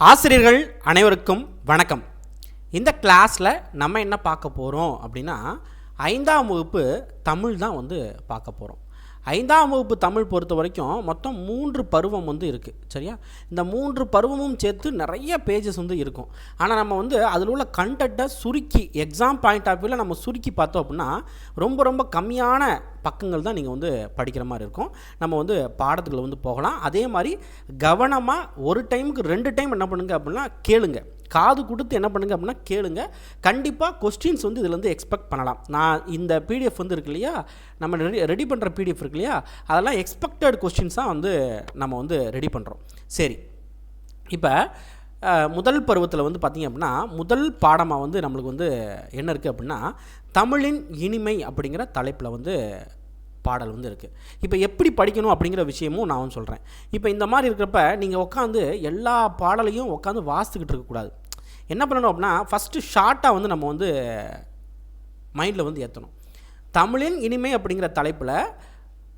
ஆசிரியர்கள் அனைவருக்கும் வணக்கம். இந்த கிளாஸில் நம்ம என்ன பார்க்க போகிறோம் அப்படின்னா 5ஆம் வகுப்பு தமிழ் தான் பார்க்க போகிறோம். 5ஆம் வகுப்பு தமிழ் பொறுத்த வரைக்கும் மொத்தம் 3 பருவம் இருக்குது. சரியா? இந்த 3 பருவமும் சேர்த்து நிறைய பேஜஸ் இருக்கும். ஆனால் நம்ம அதில் உள்ள கண்டென்ட்டை சுருக்கி எக்ஸாம் பாயிண்ட் ஆஃப் வியூவில் நம்ம சுருக்கி பார்த்தோம் அப்படின்னா ரொம்ப கம்மியான பக்கங்கள் தான் நீங்கள் படிக்கிற மாதிரி இருக்கும். நம்ம பாடத்துக்குள்ள போகலாம். அதே மாதிரி கவனமாக ஒரு டைமுக்கு 2 டைம் என்ன பண்ணுங்க அப்படின்னா கேளுங்க. காது கொடுத்து என்ன பண்ணுங்க அப்படின்னா கேளுங்க. கண்டிப்பாக கொஸ்டின்ஸ் இதில் எக்ஸ்பெக்ட் பண்ணலாம். நான் இந்த பிடிஎஃப் இருக்கு இல்லையா, நம்ம ரெடி பண்ணுற பிடிஎஃப் இருக்கு இல்லையா, அதெல்லாம் எக்ஸ்பெக்டட் கொஸ்டின்ஸாக நம்ம ரெடி பண்ணுறோம். சரி, இப்போ முதல் பருவத்தில் பார்த்திங்க அப்படின்னா முதல் பாடமாக நம்மளுக்கு என்ன இருக்குது அப்படின்னா தமிழின் இனிமை அப்படிங்கிற தலைப்பில் பாடல் இருக்குது. இப்போ எப்படி படிக்கணும் அப்படிங்கிற விஷயமும் நான் சொல்கிறேன். இப்போ இந்த மாதிரி இருக்கிறப்ப நீங்கள் உட்காந்து எல்லா பாடலையும் உட்காந்து வாசித்துக்கிட்டு இருக்கக்கூடாது. என்ன பண்ணணும் அப்படின்னா ஃபஸ்ட்டு ஷார்ட்டாக நம்ம மைண்டில் ஏற்றணும். தமிழின் இனிமை அப்படிங்கிற தலைப்பில்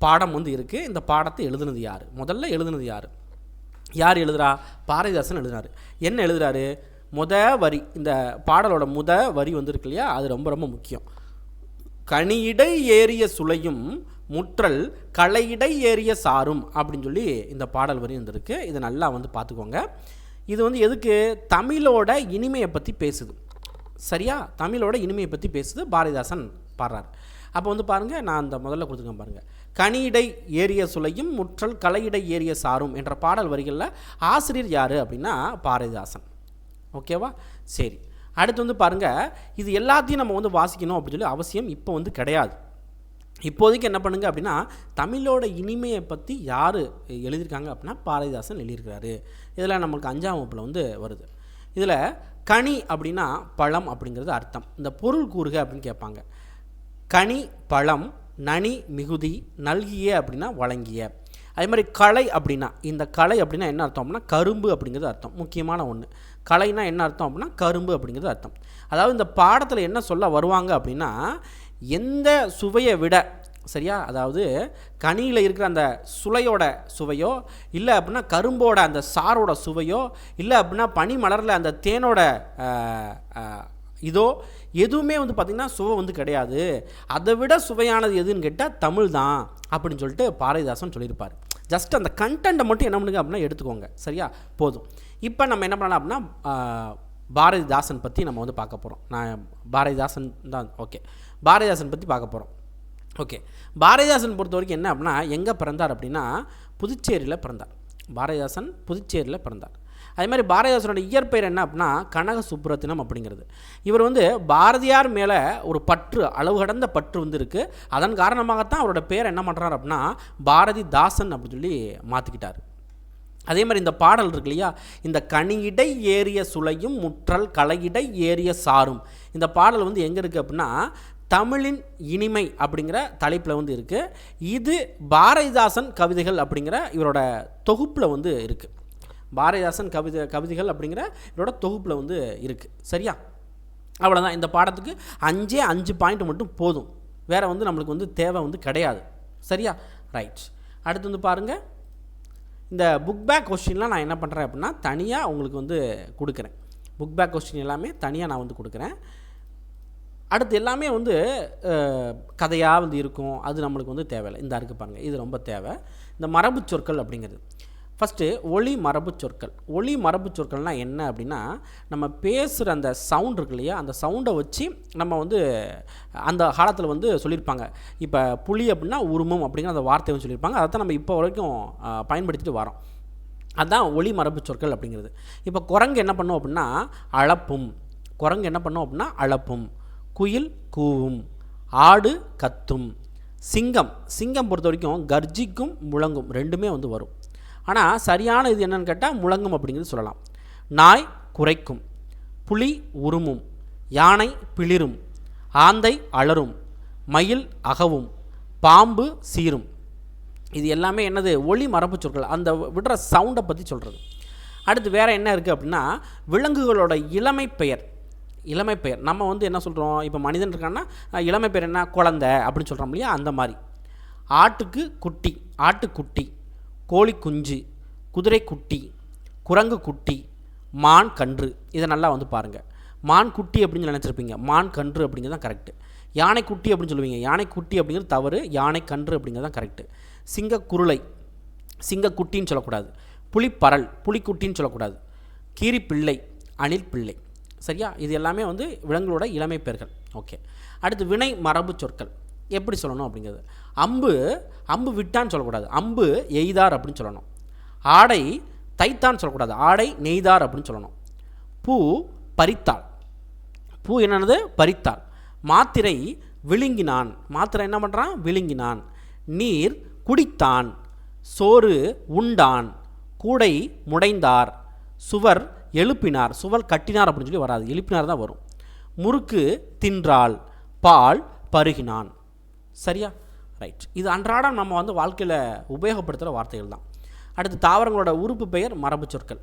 பாடம் இருக்குது. இந்த பாடத்தை எழுதுனது யார்? முதல்ல எழுதுனது யார்? யார் எழுதுறா? பாரதிதாசன் எழுதுனார். என்ன எழுதுறாரு? வரி, இந்த பாடலோட வரி இருக்கு இல்லையா, அது ரொம்ப முக்கியம். கனியிடை ஏறிய சுளையும் முற்றல் களையிடை ஏறிய சாரும் அப்படின்னு சொல்லி இந்த பாடல் வரி இருக்கு. இதை நல்லா பார்த்துக்கோங்க. இது எதுக்கு? தமிழோட இனிமையை பற்றி பேசுது. சரியா? தமிழோட இனிமையை பற்றி பேசுது. பாரதிதாசன் பாடுறார். அப்போ பாருங்கள், நான் அந்த முதல்ல கொடுத்துருக்கேன் பாருங்கள். கனியிடை ஏறிய சுளையும் முற்றல் களையிடை ஏறிய சாரும் என்ற பாடல் வரிகளில் ஆசிரியர் யார் அப்படின்னா பாரதிதாசன். ஓகேவா? சரி, அடுத்து பாருங்கள், இது எல்லாத்தையும் நம்ம வாசிக்கணும் அப்படின்னு சொல்லி அவசியம் இப்போ கிடையாது. இப்போதைக்கு என்ன பண்ணுங்க அப்படின்னா தமிழோட இனிமையை பற்றி யார் எழுதியிருக்காங்க அப்படின்னா பாரதிதாசன் எழுதியிருக்கிறாரு. இதில் நம்மளுக்கு 5ஆம் வகுப்பில் வருது. இதில் கனி அப்படின்னா பழம் அப்படிங்கிறது அர்த்தம். இந்த பொருள் கூறுக அப்படின்னு கேட்பாங்க. கனி பழம், நனி மிகுதி, நல்கிய அப்படின்னா வழங்கிய. அதே மாதிரி களை அப்படின்னா, இந்த களை அப்படின்னா என்ன அர்த்தம் அப்படின்னா கரும்பு அப்படிங்கிறது அர்த்தம். முக்கியமான ஒன்று. களைனா என்ன அர்த்தம் அப்படின்னா கரும்பு அப்படிங்கிறது அர்த்தம். அதாவது இந்த பாடத்தில் என்ன சொல்ல வருவாங்க அப்படின்னா எந்த சுவையை விட, சரியா, அதாவது கனியில் இருக்கிற அந்த சுளையோட சுவையோ, இல்லை அப்படின்னா கரும்போட அந்த சாரோட சுவையோ, இல்லை அப்படின்னா பனி மலரில் அந்த தேனோட இதோ எதுவுமே பார்த்திங்கன்னா சுவை கிடையாது. அதை விட சுவையானது எதுன்னு கேட்டால் தமிழ் தான் அப்படின்னு சொல்லிட்டு பாரதிதாசன் சொல்லியிருப்பார். ஜஸ்ட் அந்த கண்டென்ட்டை மட்டும் என்ன பண்ணுங்க அப்படின்னா எடுத்துக்கோங்க. சரியா? போதும். இப்போ நம்ம என்ன பண்ணலாம் அப்படின்னா பாரதிதாசன் பற்றி நம்ம பார்க்க போகிறோம். நான் பாரதிதாசன் தான். ஓகே, பாரதிதாசன் பற்றி பார்க்க போகிறோம். ஓகே, பாரதிதாசன் பொறுத்த வரைக்கும் என்ன அப்படின்னா எங்கே பிறந்தார் அப்படின்னா புதுச்சேரியில் பிறந்தார். பாரதிதாசன் புதுச்சேரியில் பிறந்தார். அதே மாதிரி பாரதிதாசனோட இயற்பெயர் என்ன அப்படின்னா கனக சுப்புரத்தினம் அப்படிங்கிறது. இவர் பாரதியார் மேலே ஒரு பற்று, அளவு கடந்த பற்று இருக்குது. அதன் காரணமாகத்தான் அவரோட பேர் என்ன பண்ணுறார் அப்படின்னா பாரதிதாசன் அப்படின்னு சொல்லி மாற்றிக்கிட்டார். அதே மாதிரி இந்த பாடல் இருக்கு இல்லையா, இந்த கனியிடை ஏறிய சுளையும் முற்றல் களையிடை ஏறிய சாரும், இந்த பாடல் எங்கே இருக்குது அப்படின்னா தமிழின் இனிமை அப்படிங்கிற தலைப்பில் இருக்குது. இது பாரதிதாசன் கவிதைகள் அப்படிங்கிற இவரோட தொகுப்பில் இருக்குது. பாரதிதாசன் கவிதைகள் அப்படிங்கிற இவரோட தொகுப்பில் இருக்குது. சரியா? அவ்வளோதான். இந்த பாடத்துக்கு 5 பாயிண்ட் மட்டும் போதும். வேறு நம்மளுக்கு தேவை கிடையாது. சரியா? ரைட். அடுத்து பாருங்கள், இந்த புக் பேக் கொஸ்டின்லாம் நான் என்ன பண்ணுறேன் அப்படின்னா தனியாக உங்களுக்கு கொடுக்குறேன். புக் பேக் கொஸ்டின் எல்லாமே தனியாக நான் கொடுக்குறேன். அடுத்து எல்லாமே கதையாக இருக்கும். அது நம்மளுக்கு தேவையில்லை. இந்த இருக்குது பாருங்கள், இது ரொம்ப தேவை. இந்த மரபு சொற்கள் அப்படிங்கிறது. ஃபஸ்ட்டு ஒளி மரபு சொற்கள். ஒளி மரபு சொற்கள்னால் என்ன அப்படின்னா நம்ம பேசுகிற அந்த சவுண்ட் இருக்கு இல்லையா, அந்த சவுண்டை வச்சு நம்ம அந்த காலத்தில் சொல்லியிருப்பாங்க. இப்போ புலி அப்படின்னா உருமம் அப்படிங்கிற அந்த வார்த்தையை சொல்லியிருப்பாங்க. அதை தான் நம்ம இப்போ வரைக்கும் பயன்படுத்திட்டு வரோம். அதுதான் ஒளி மரபு சொற்கள் அப்படிங்கிறது. இப்போ குரங்கு என்ன பண்ணும் அப்படின்னா அளப்பும். குரங்கு என்ன பண்ணும் அப்படின்னா அளப்பும். குயில் கூவும். ஆடு கத்தும். சிங்கம் பொறுத்த வரைக்கும் கர்ஜிக்கும் முழங்கும் ரெண்டுமே வரும். ஆனால் சரியான இது என்னன்னு கேட்டால் முழங்கும் அப்படிங்கிறது சொல்லலாம். நாய் குரைக்கும். புலி உருமும். யானை பிளிரும். ஆந்தை அலறும். மயில் அகவும். பாம்பு சீரும். இது எல்லாமே என்னது? ஒளி மரபு சொற்கள். அந்த விடுற சவுண்டை பற்றி சொல்கிறது. அடுத்து வேறு என்ன இருக்குது அப்படின்னா விலங்குகளோட இளமை பெயர். நம்ம என்ன சொல்கிறோம், இப்போ மனிதன் இருக்கான்னா இளமை பெயர் என்ன? குழந்தை அப்படின்னு சொல்கிறோம் இல்லையா, அந்த மாதிரி. ஆட்டுக்கு குட்டி, ஆட்டுக்குட்டி. கோழி குஞ்சு, குதிரை குட்டி, குரங்கு குட்டி, மான் கன்று. இதை நல்லா வந்து பாருங்கள். மான் குட்டி அப்படின்னு நினச்சிருப்பீங்க, மான் கன்று அப்படிங்கிறது தான் கரெக்டு. யானை குட்டி அப்படின்னு சொல்லுவீங்க, யானை குட்டி அப்படிங்கிறது தவறு, யானை கன்று அப்படிங்கிறது தான் கரெக்டு. சிங்கக்குருளை, சிங்கக்குட்டின்னு சொல்லக்கூடாது. புலிப்பரல், புலிக்குட்டின்னு சொல்லக்கூடாது. கீரிப்பிள்ளை, அணில் பிள்ளை. சரியா? இது எல்லாமே வந்து விலங்குகளோட இளமை பெயர்கள். ஓகே. அடுத்து வினை மரபு சொற்கள் எப்படி சொல்லணும் அப்படிங்கிறது. அம்பு, அம்பு விட்டான்னு சொல்லக்கூடாது, அம்பு எய்தார் அப்படின்னு சொல்லணும். ஆடை தைத்தான்னு சொல்லக்கூடாது, ஆடை நெய்தார் அப்படின்னு சொல்லணும். பூ பறித்தாள், பூ என்னது பறித்தாள். மாத்திரை விழுங்கினான், மாத்திரை என்ன பண்ணுறான் விழுங்கினான். நீர் குடித்தான், சோறு உண்டான். கூடை முடைந்தார், சுவர் எழுப்பினார். சுவர் கட்டினார் அப்படின்னு சொல்லி வராது, எழுப்பினார் தான் வரும். முறுக்கு தின்றாள், பால் பருகினான். சரியா? ரைட். இது அன்றாடம் நம்ம வந்து வாழ்க்கையில் உபயோகப்படுத்துகிற வார்த்தைகள் தான். அடுத்து தாவரங்களோட உறுப்பு பெயர் மரபு சொற்கள்.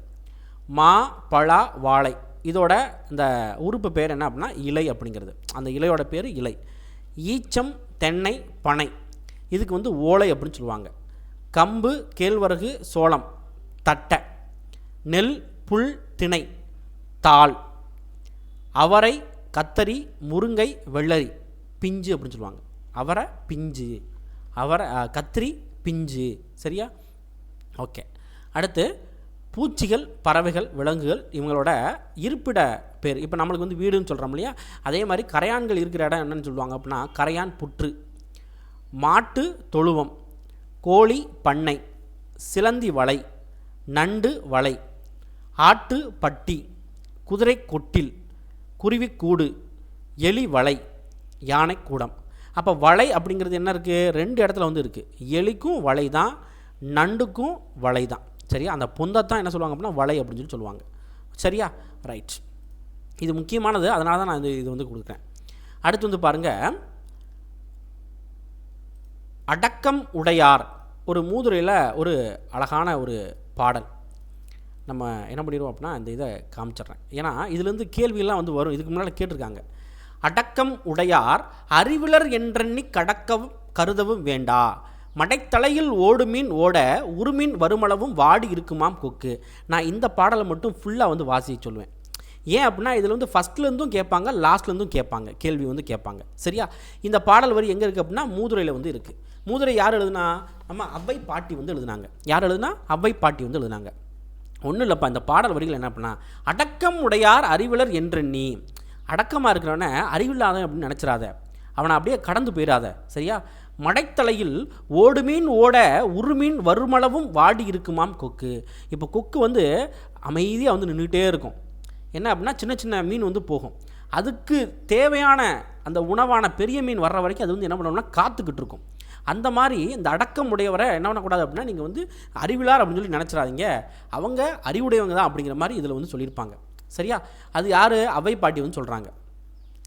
மா, பழா, வாழை. இதோட இந்த உறுப்பு பெயர் என்ன அப்படின்னா இலை அப்படிங்கிறது. அந்த இலையோட பேர் இலை. ஈச்சம், தென்னை, பனை. இதுக்கு வந்து ஓலை அப்படின்னு சொல்லுவாங்க. கம்பு, கேழ்வரகு, சோளம், தட்டை. நெல், புல், திணை, தாள். அவரை, கத்தரி, முருங்கை, வெள்ளரி, பிஞ்சு அப்படின்னு சொல்லுவாங்க. அவரை பிஞ்சு, அவரை கத்திரி பிஞ்சு. சரியா? ஓகே. அடுத்து பூச்சிகள், பறவைகள், விலங்குகள், இவங்களோட இருப்பிட பேர். இப்போ நம்மளுக்கு வந்து வீடுன்னு சொல்கிறோம் இல்லையா, அதே மாதிரி கரையான்கள் இருக்கிற இடம் என்னன்னு சொல்லுவாங்க அப்படின்னா கரையான் புற்று. மாட்டு தொழுவம், கோழி பண்ணை, சிலந்தி வலை, நண்டு வலை, ஆட்டு பட்டி, குதிரை கொட்டில், குருவிக்கூடு, எலி வலை, யானை கூடம். அப்போ வலை அப்படிங்கிறது என்ன இருக்குது, ரெண்டு இடத்துல வந்து இருக்குது. எலிக்கும் வலை தான், நண்டுக்கும் வலை தான். சரியா? அந்த பொந்தைத்தான் என்ன சொல்லுவாங்க அப்படின்னா வலை அப்படின்னு சொல்லி சொல்லுவாங்க. சரியா? ரைட். இது முக்கியமானது, அதனால தான் நான் இது வந்து கொடுக்குறேன். அடுத்து வந்து பாருங்கள், அடக்கம் உடையார். ஒரு மூதுரையில் ஒரு அழகான ஒரு பாடல். நம்ம என்ன பண்ணிடுவோம் அப்படின்னா இந்த இதை காமிச்சிட்றேன், ஏன்னா இதுலேருந்து கேள்வியெல்லாம் வந்து வரும். இதுக்கு முன்னால் கேட்டிருக்காங்க. அடக்கம் உடையார் அறிவிலர் என்றெண்ணி கடக்கவும் கருதவும் வேண்டா. மடைத்தலையில் ஓடுமீன் ஓட உருமீன் வருமளவும் வாடி இருக்குமாம் கொக்கு. நான் இந்த பாடலை மட்டும் ஃபுல்லாக வந்து வாசிக்க சொல்லுவேன். ஏன் அப்படின்னா இதில் வந்து ஃபஸ்ட்லேருந்தும் கேட்பாங்க, லாஸ்ட்லேருந்தும் கேட்பாங்க, கேள்வி வந்து கேட்பாங்க. சரியா? இந்த பாடல் வரி எங்கே இருக்குது அப்படின்னா மூதுரையில் வந்து இருக்குது. மூதுரை யார் எழுதுனா? நம்ம அவ்வை பாட்டி வந்து எழுதுனாங்க. யார் எழுதுனா? அவ்வை பாட்டி வந்து எழுதுனாங்க. ஒன்றும் இல்லைப்பா, இந்த பாடல் வரிகள் என்ன பண்ணா, அடக்கம் உடையார் அறிவிலர் என்றெண்ணி. அடக்கமாக இருக்கிறவனை அறிவில்லாத அப்படின்னு நினச்சிடாத, அவனை அப்படியே கடந்து போயிடாத. சரியா? மடைத்தலையில் ஓடுமீன் ஓட உருமீன் வருமளவும் வாடி இருக்குமாம் கொக்கு. இப்போ கொக்கு வந்து அமைதியாக வந்து நின்றுட்டே இருக்கும். என்ன அப்படின்னா சின்ன சின்ன மீன் வந்து போகும், அதுக்கு தேவையான அந்த உணவான பெரிய மீன் வர்ற வரைக்கும் அது வந்து என்ன பண்ணணும்னா காத்துக்கிட்டு இருக்கும். அந்த மாதிரி இந்த அடக்கம் உடையவரை என்ன பண்ணக்கூடாது அப்படின்னா நீங்கள் வந்து அறிவிலார் அப்படின்னு சொல்லி நினச்சிடாதீங்க, அவங்க அறிவுடையவங்க தான் அப்படிங்கிற மாதிரி இதில் வந்து சொல்லியிருப்பாங்க. சரியா? அது யார்? அவ்வை பாட்டி வந்து சொல்கிறாங்க.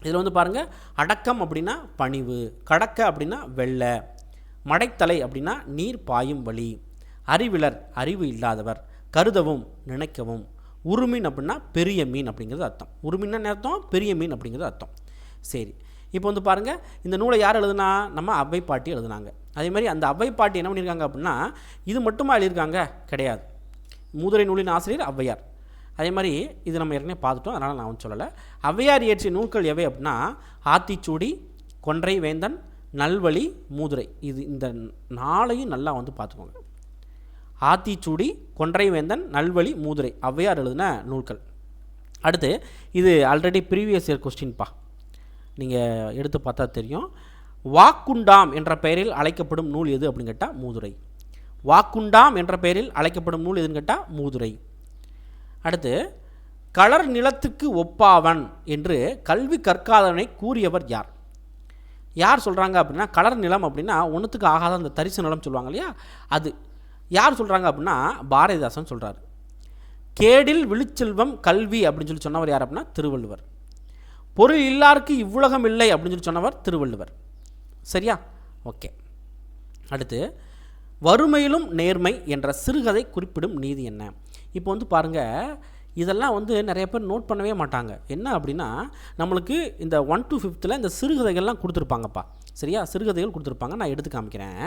இதில் வந்து பாருங்கள், அடக்கம் அப்படின்னா பணிவு, கடக்க அப்படின்னா வெள்ளை, மடைத்தலை அப்படின்னா நீர் பாயும் வழி, அறிவிலர் அறிவு இல்லாதவர், கருதவும் நினைக்கவும், உருமீன் அப்படின்னா பெரிய மீன் அப்படிங்கிறது அர்த்தம். உருமீன் அர்த்தம், பெரிய மீன் அப்படிங்கிறது அர்த்தம். சரி, இப்போ வந்து பாருங்கள், இந்த நூலை யார் எழுதுனா? நம்ம அவ்வை பாட்டி எழுதுனாங்க. அதே மாதிரி அந்த அவ்வை பாட்டி என்ன பண்ணியிருக்காங்க அப்படின்னா இது மட்டுமா எழுதியிருக்காங்க கிடையாது. மூதுரை நூலின் ஆசிரியர் ஔவையார். அதே மாதிரி இது நம்ம ஏற்கனவே பார்த்துட்டோம், அதனால் நான் வந்து சொல்லலை. ஔவையார் இயற்றிய நூல்கள் எவை அப்படின்னா ஆத்திச்சூடி, கொன்றை வேந்தன், நல்வழி, மூதுரை. இது இந்த நாளையும் நல்லா வந்து பார்த்துக்கோங்க. ஆத்திச்சூடி, கொன்றை வேந்தன், நல்வழி, மூதுரை ஔவையார் எழுதின நூல்கள். அடுத்து இது ஆல்ரெடி ப்ரீவியஸ் இயர் கொஸ்டின்ப்பா, நீங்கள் எடுத்து பார்த்தா தெரியும். வாக்குண்டாம் என்ற பெயரில் அழைக்கப்படும் நூல் எது அப்படின்னு கேட்டால் மூதுரை. வாக்குண்டாம் என்ற பெயரில் அழைக்கப்படும் நூல் எதுன்னு கேட்டால் மூதுரை. அடுத்து களர் நிலத்துக்கு ஒப்பாவன் என்று கல்வி கற்காதவனை கூறியவர் யார்? யார் சொல்கிறாங்க அப்படின்னா கலர் நிலம் அப்படின்னா ஒன்றுத்துக்கு ஆகாத அந்த தரிசு நிலம் சொல்லுவாங்க இல்லையா, அது யார் சொல்கிறாங்க அப்படின்னா பாரதிதாசன் சொல்கிறார். கேடில் விழுச்செல்வம் கல்வி அப்படின்னு சொல்லி சொன்னவர் யார் அப்படின்னா திருவள்ளுவர். பொருள் இல்லாருக்கு இவ்வுலகம் இல்லை அப்படின்னு சொல்லி சொன்னவர் திருவள்ளுவர். சரியா? ஓகே. அடுத்து வறுமையிலும் நேர்மை என்ற சிறுகதை குறிப்பிடும் நீதி என்ன? இப்போ வந்து பாருங்கள், இதெல்லாம் வந்து நிறைய பேர் நோட் பண்ணவே மாட்டாங்க. என்ன அப்படின்னா நம்மளுக்கு இந்த 1 to 5th இந்த சிறுகதைகள்லாம் கொடுத்துருப்பாங்கப்பா. சரியா? சிறுகதைகள் கொடுத்துருப்பாங்க, நான் எடுத்து காமிக்கிறேன்.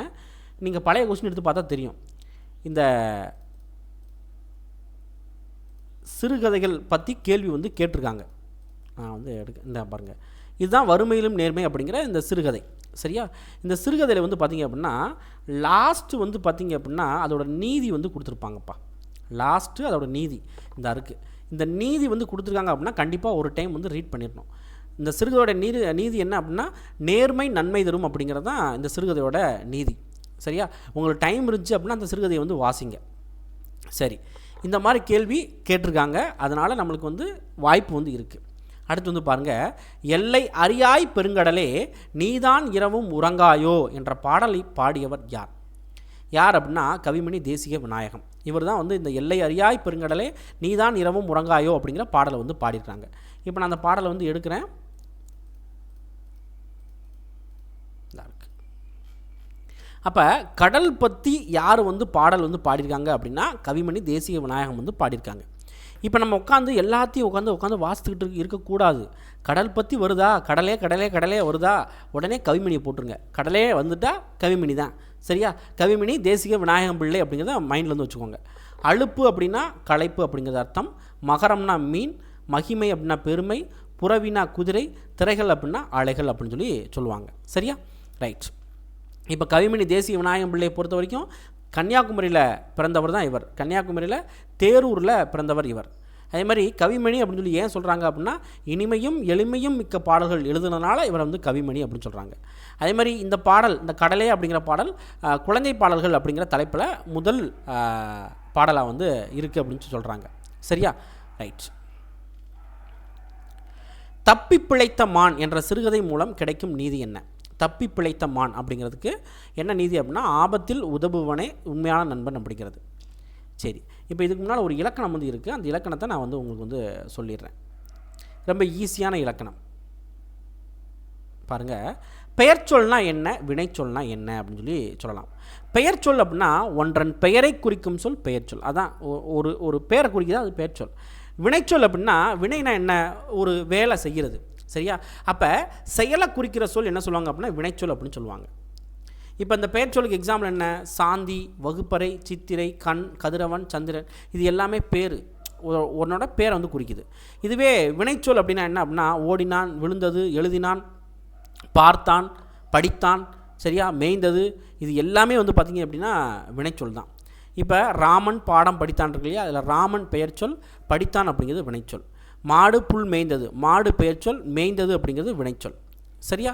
நீங்கள் பழைய கொஸ்டின் எடுத்து பார்த்தா தெரியும். இந்த சிறுகதைகள் பற்றி கேள்வி வந்து கேட்டிருக்காங்க. வந்து இந்த பாருங்கள், இதுதான் வறுமையிலும் நேர்மை அப்படிங்கிற இந்த சிறுகதை. சரியா? இந்த சிறுகதையில் வந்து பார்த்திங்க அப்படின்னா லாஸ்ட்டு வந்து பார்த்திங்க அப்படின்னா அதோட நீதி வந்து கொடுத்துருப்பாங்கப்பா. லாஸ்ட்டு அதோட நீதி இந்த இருக்குது. இந்த நீதி வந்து கொடுத்துருக்காங்க அப்படின்னா கண்டிப்பாக ஒரு டைம் வந்து ரீட் பண்ணிடணும். இந்த சிறுகதையோட நீதி என்ன அப்படின்னா நேர்மை நன்மை தரும் அப்படிங்கிறது தான் இந்த சிறுகதையோட நீதி. சரியா? உங்களுக்கு டைம் இருந்துச்சு அப்படின்னா அந்த சிறுகதையை வந்து வாசிங்க. சரி, இந்த மாதிரி கேள்வி கேட்டிருக்காங்க, அதனால் நம்மளுக்கு வந்து வாய்ப்பு வந்து இருக்குது. அடுத்து வந்து பாருங்கள், எல்லை அறியாய் பெருங்கடலே நீதான் இரவும் உறங்காயோ என்ற பாடலை பாடியவர் யார்? யார் அப்படின்னா கவிமணி தேசிக விநாயகம். இவர் தான் வந்து இந்த எல்லை அறியாய் பெருங்கடலே நீதான் இரவும் உறங்காயோ அப்படிங்கிற பாடலை வந்து பாடியிருக்காங்க. இப்போ நான் அந்த பாடலை வந்து எடுக்கிறேன். அப்போ கடல் பற்றி யார் வந்து பாடல் வந்து பாடியிருக்காங்க அப்படின்னா கவிமணி தேசிக விநாயகம் வந்து பாடியிருக்காங்க. இப்போ நம்ம உட்காந்து எல்லாத்தையும் உட்காந்து வாசித்துக்கிட்டு இருக்கக்கூடாது. கடல் பற்றி வருதா, கடலே கடலே கடலே வருதா, உடனே கவிமணியை போட்டுருங்க. கடலே வந்துட்டால் கவிமணி தான். சரியா? கவிமணி தேசிக விநாயகம் பிள்ளை அப்படிங்கிறத மைண்டில் வந்து வச்சுக்கோங்க. அலுப்பு அப்படின்னா களைப்பு அப்படிங்கிறது அர்த்தம். மகரம்னா மீன், மகிமை அப்படின்னா பெருமை, புறவினா குதிரை, திரைகள் அப்படின்னா அலைகள் அப்படின்னு சொல்லுவாங்க. சரியா? ரைட். இப்போ கவிமணி தேசிய விநாயகம் பிள்ளையை பொறுத்த வரைக்கும் கன்னியாகுமரியில் பிறந்தவர் தான் இவர். கன்னியாகுமரியில் தேரூரில் பிறந்தவர் இவர். அதே மாதிரி கவிமணி அப்படின்னு சொல்லி ஏன் சொல்கிறாங்க அப்படின்னா இனிமையும் எளிமையும் மிக்க பாடல்கள் எழுதுனதுனால இவரை வந்து கவிமணி அப்படின்னு சொல்கிறாங்க. அதே மாதிரி இந்த பாடல், இந்த கடலே அப்படிங்கிற பாடல் குழந்தை பாடல்கள் அப்படிங்கிற தலைப்பில் முதல் பாடலாக வந்து இருக்குது அப்படின்னு சொல்கிறாங்க. சரியா? ரைட். தப்பி பிழைத்த மான் என்ற சிறுகதை மூலம் கிடைக்கும் நீதி என்ன? தப்பி பிழைத்த மான் அப்படிங்கிறதுக்கு என்ன நீதி அப்படின்னா ஆபத்தில் உதவுவனே உண்மையான நண்பன் அப்படிங்கிறது. சரி, இப்போ இதுக்கு முன்னால் ஒரு இலக்கணம் வந்து இருக்குது. அந்த இலக்கணத்தை நான் வந்து உங்களுக்கு வந்து சொல்லிடுறேன். ரொம்ப ஈஸியான இலக்கணம் பாருங்கள். பெயர்ச்சொல்னா என்ன, வினைச்சொல்னா என்ன அப்படின்னு சொல்லலாம். பெயர்ச்சொல் அப்படின்னா ஒன்றன் பெயரை குறிக்கும் சொல் பெயர்ச்சொல். அதான் ஒரு பெயரை குறிக்குதா அது பெயர்ச்சொல். வினைச்சொல் அப்படின்னா வினைனா என்ன, ஒரு வேலை செய்கிறது. சரியா? அப்போ செயலை குறிக்கிற சொல் என்ன சொல்லுவாங்க அப்படின்னா வினைச்சொல் அப்படின்னு சொல்லுவாங்க. இப்போ இந்த பெயர் சொல்லுக்கு எக்ஸாம்பிள் என்ன? சாந்தி, வகுப்பறை, சித்திரை, கண், கதிரவன், சந்திரன், இது எல்லாமே பேர், உன்னோட பேரை வந்து குறிக்குது. இதுவே வினைச்சொல் அப்படின்னா என்ன அப்படின்னா ஓடினான், விழுந்தது, எழுதினான், பார்த்தான், படித்தான், சரியா, மேய்ந்தது, இது எல்லாமே வந்து பார்த்திங்க அப்படின்னா வினைச்சொல் தான். இப்போ ராமன் பாடம் படித்தான் இருக்கு இல்லையா, அதில் ராமன் பெயர் சொல், படித்தான் அப்படிங்கிறது வினைச்சொல். மாடு புல் மேய்ந்தது, மாடு பெயர்ச்சொல், மேய்ந்தது அப்படிங்கிறது வினைச்சொல். சரியா?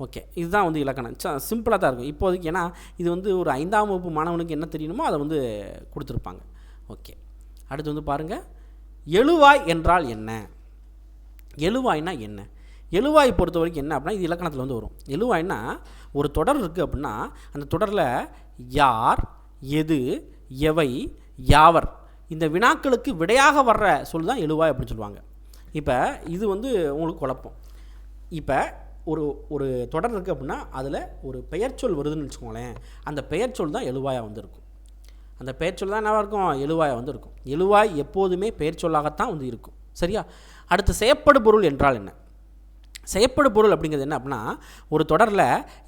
ஓகே, இதுதான் வந்து இலக்கணம். சிம்பிளாக தான் இருக்கும் இப்போதைக்கு. ஏன்னா இது வந்து ஒரு 5ஆம் வகுப்பு மாணவனுக்கு என்ன தெரியணுமோ அதை வந்து கொடுத்துருப்பாங்க. ஓகே, அடுத்து வந்து பாருங்கள், எழுவாய் என்றால் என்ன? எழுவாய்னா என்ன? எழுவாய் பொறுத்த வரைக்கும் என்ன அப்படின்னா இது இலக்கணத்தில் வந்து வரும். எழுவாய்னா ஒரு தொடர் இருக்குது அப்படின்னா அந்த தொடரில் யார், எது, எவை, யாவர் இந்த வினாக்களுக்கு விடையாக வர்ற சொல் தான் எழுவாய் அப்படின்னு சொல்லுவாங்க. இப்போ இது வந்து உங்களுக்கு குழப்பம். இப்போ ஒரு தொடர் இருக்குது அப்படின்னா அதில் ஒரு பெயர்ச்சொல் வருதுன்னு வச்சுக்கோங்களேன், அந்த பெயர்ச்சொல் தான் எழுவாயாக வந்து இருக்கும். அந்த பெயர்ச்சொல் தான் என்னவாக இருக்கும்? எழுவாயாக வந்து இருக்கும். எழுவாய் எப்போதுமே பெயர்ச்சொல்லாகத்தான் வந்து இருக்கும். சரியா? அடுத்து செயற்படு பொருள் என்றால் என்ன? செயற்படு பொருள் அப்படிங்கிறது என்ன அப்படின்னா ஒரு தொடரில்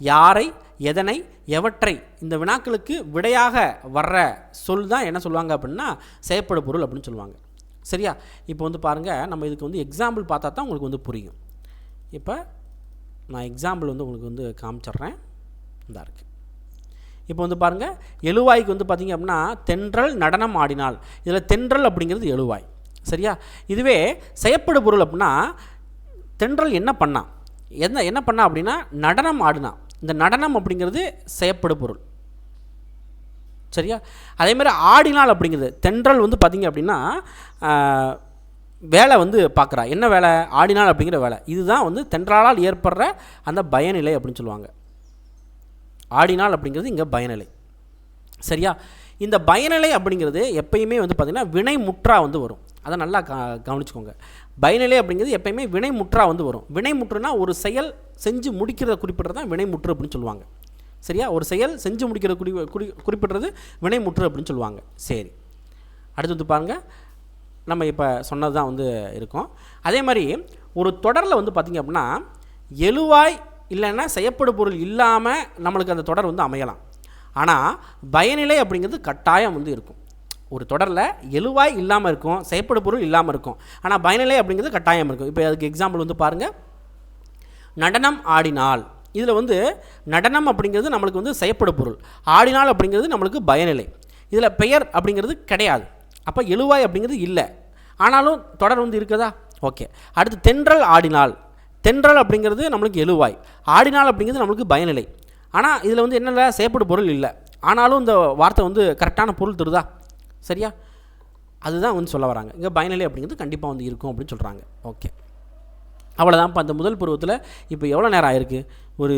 யாரை, எதனை, எவற்றை இந்த வினாக்களுக்கு விடையாக வர்ற சொல் தான் என்ன சொல்லுவாங்க அப்படின்னா செயற்படு பொருள் அப்படின்னு சொல்லுவாங்க. சரியா? இப்போ வந்து பாருங்கள், நம்ம இதுக்கு வந்து எக்ஸாம்பிள் பார்த்தா தான் உங்களுக்கு வந்து புரியும். இப்போ நான் எக்ஸாம்பிள் வந்து உங்களுக்கு வந்து காமிச்சிட்றேன். இதாக இருக்குது. இப்போ வந்து பாருங்கள், எழுவாய்க்கு வந்து பார்த்திங்க அப்படின்னா தென்றல் நடனம் ஆடினாள், இதில் தென்றல் அப்படிங்கிறது எழுவாய். சரியா? இதுவே செயற்படு பொருள் அப்படின்னா தென்றல் என்ன பண்ணா, என்ன பண்ணா அப்படின்னா நடனம் ஆடினா, இந்த நடனம் அப்படிங்கிறது செயற்படு பொருள். சரியா? அதே மாதிரி ஆடினாள் அப்படிங்கிறது தென்றல் வந்து பார்த்திங்க அப்படின்னா வேலை வந்து பார்க்குறா. என்ன வேலை? ஆடினாள் அப்படிங்கிற வேலை. இதுதான் வந்து தென்றலால் ஏற்படுற அந்த பயனிலை அப்படின்னு சொல்லுவாங்க. ஆடினாள் அப்படிங்கிறது இங்கே பயனிலை. சரியா? இந்த பயனிலை அப்படிங்கிறது எப்பயுமே வந்து பார்த்திங்கன்னா வினை முற்றா வந்து வரும். அதை நல்லா கவனிச்சுக்கோங்க. பயனிலை அப்படிங்கிறது எப்பயுமே வினை முற்றா வந்து வரும். வினை முற்றுனா ஒரு செயல் செஞ்சு முடிக்கிறத குறிப்பிட்றது தான் வினை முற்று அப்படின்னு சொல்லுவாங்க. சரியா? ஒரு செயல் செஞ்சு முடிக்கிறத குறிப்பிட்றது வினை முற்று அப்படின்னு சொல்லுவாங்க. சரி, அடுத்து வந்து பாருங்கள், நம்ம இப்போ சொன்னது தான் வந்து இருக்கும். அதே மாதிரி ஒரு தொடரில் வந்து பார்த்திங்க அப்படின்னா எழுவாய் இல்லைன்னா செயற்படு பொருள் இல்லாமல் நம்மளுக்கு அந்த தொடர் வந்து அமையலாம். ஆனால் பயனிலை அப்படிங்கிறது கட்டாயம் வந்து இருக்கும். ஒரு தொடரில் எழுவாய் இல்லாமல் இருக்கும், செயற்படு பொருள் இல்லாமல் இருக்கும். ஆனால் பயனிலை அப்படிங்கிறது கட்டாயம் இருக்கும். இப்போ அதுக்கு எக்ஸாம்பிள் வந்து பாருங்கள், நடனம் ஆடினால். இதில் வந்து நடனம் அப்படிங்கிறது நம்மளுக்கு வந்து செயற்படு பொருள், ஆடினால் அப்படிங்கிறது நம்மளுக்கு பயனிலை. இதில் பெயர் அப்படிங்கிறது கிடையாது. அப்போ எழுவாய் அப்படிங்கிறது இல்லை, ஆனாலும் தொடர் வந்து இருக்குதா? ஓகே. அடுத்து தென்றல் ஆடினால். தென்றல் அப்படிங்கிறது நம்மளுக்கு எழுவாய், ஆடினால் அப்படிங்கிறது நம்மளுக்கு பயனிலை. ஆனால் இதில் வந்து என்னென்ன செயற்படு பொருள் இல்லை, ஆனாலும் இந்த வார்த்தை வந்து கரெக்டான பொருள் தருதா? சரியா? அதுதான் வந்து சொல்ல வராங்க. இங்கே பயனிலை அப்படிங்கிறது கண்டிப்பாக வந்து இருக்கும் அப்படின்னு சொல்கிறாங்க. ஓகே, அவ்வளோதான். இப்போ அந்த முதல் பருவத்தில் இப்போ எவ்வளோ நேரம் ஆயிருக்கு? ஒரு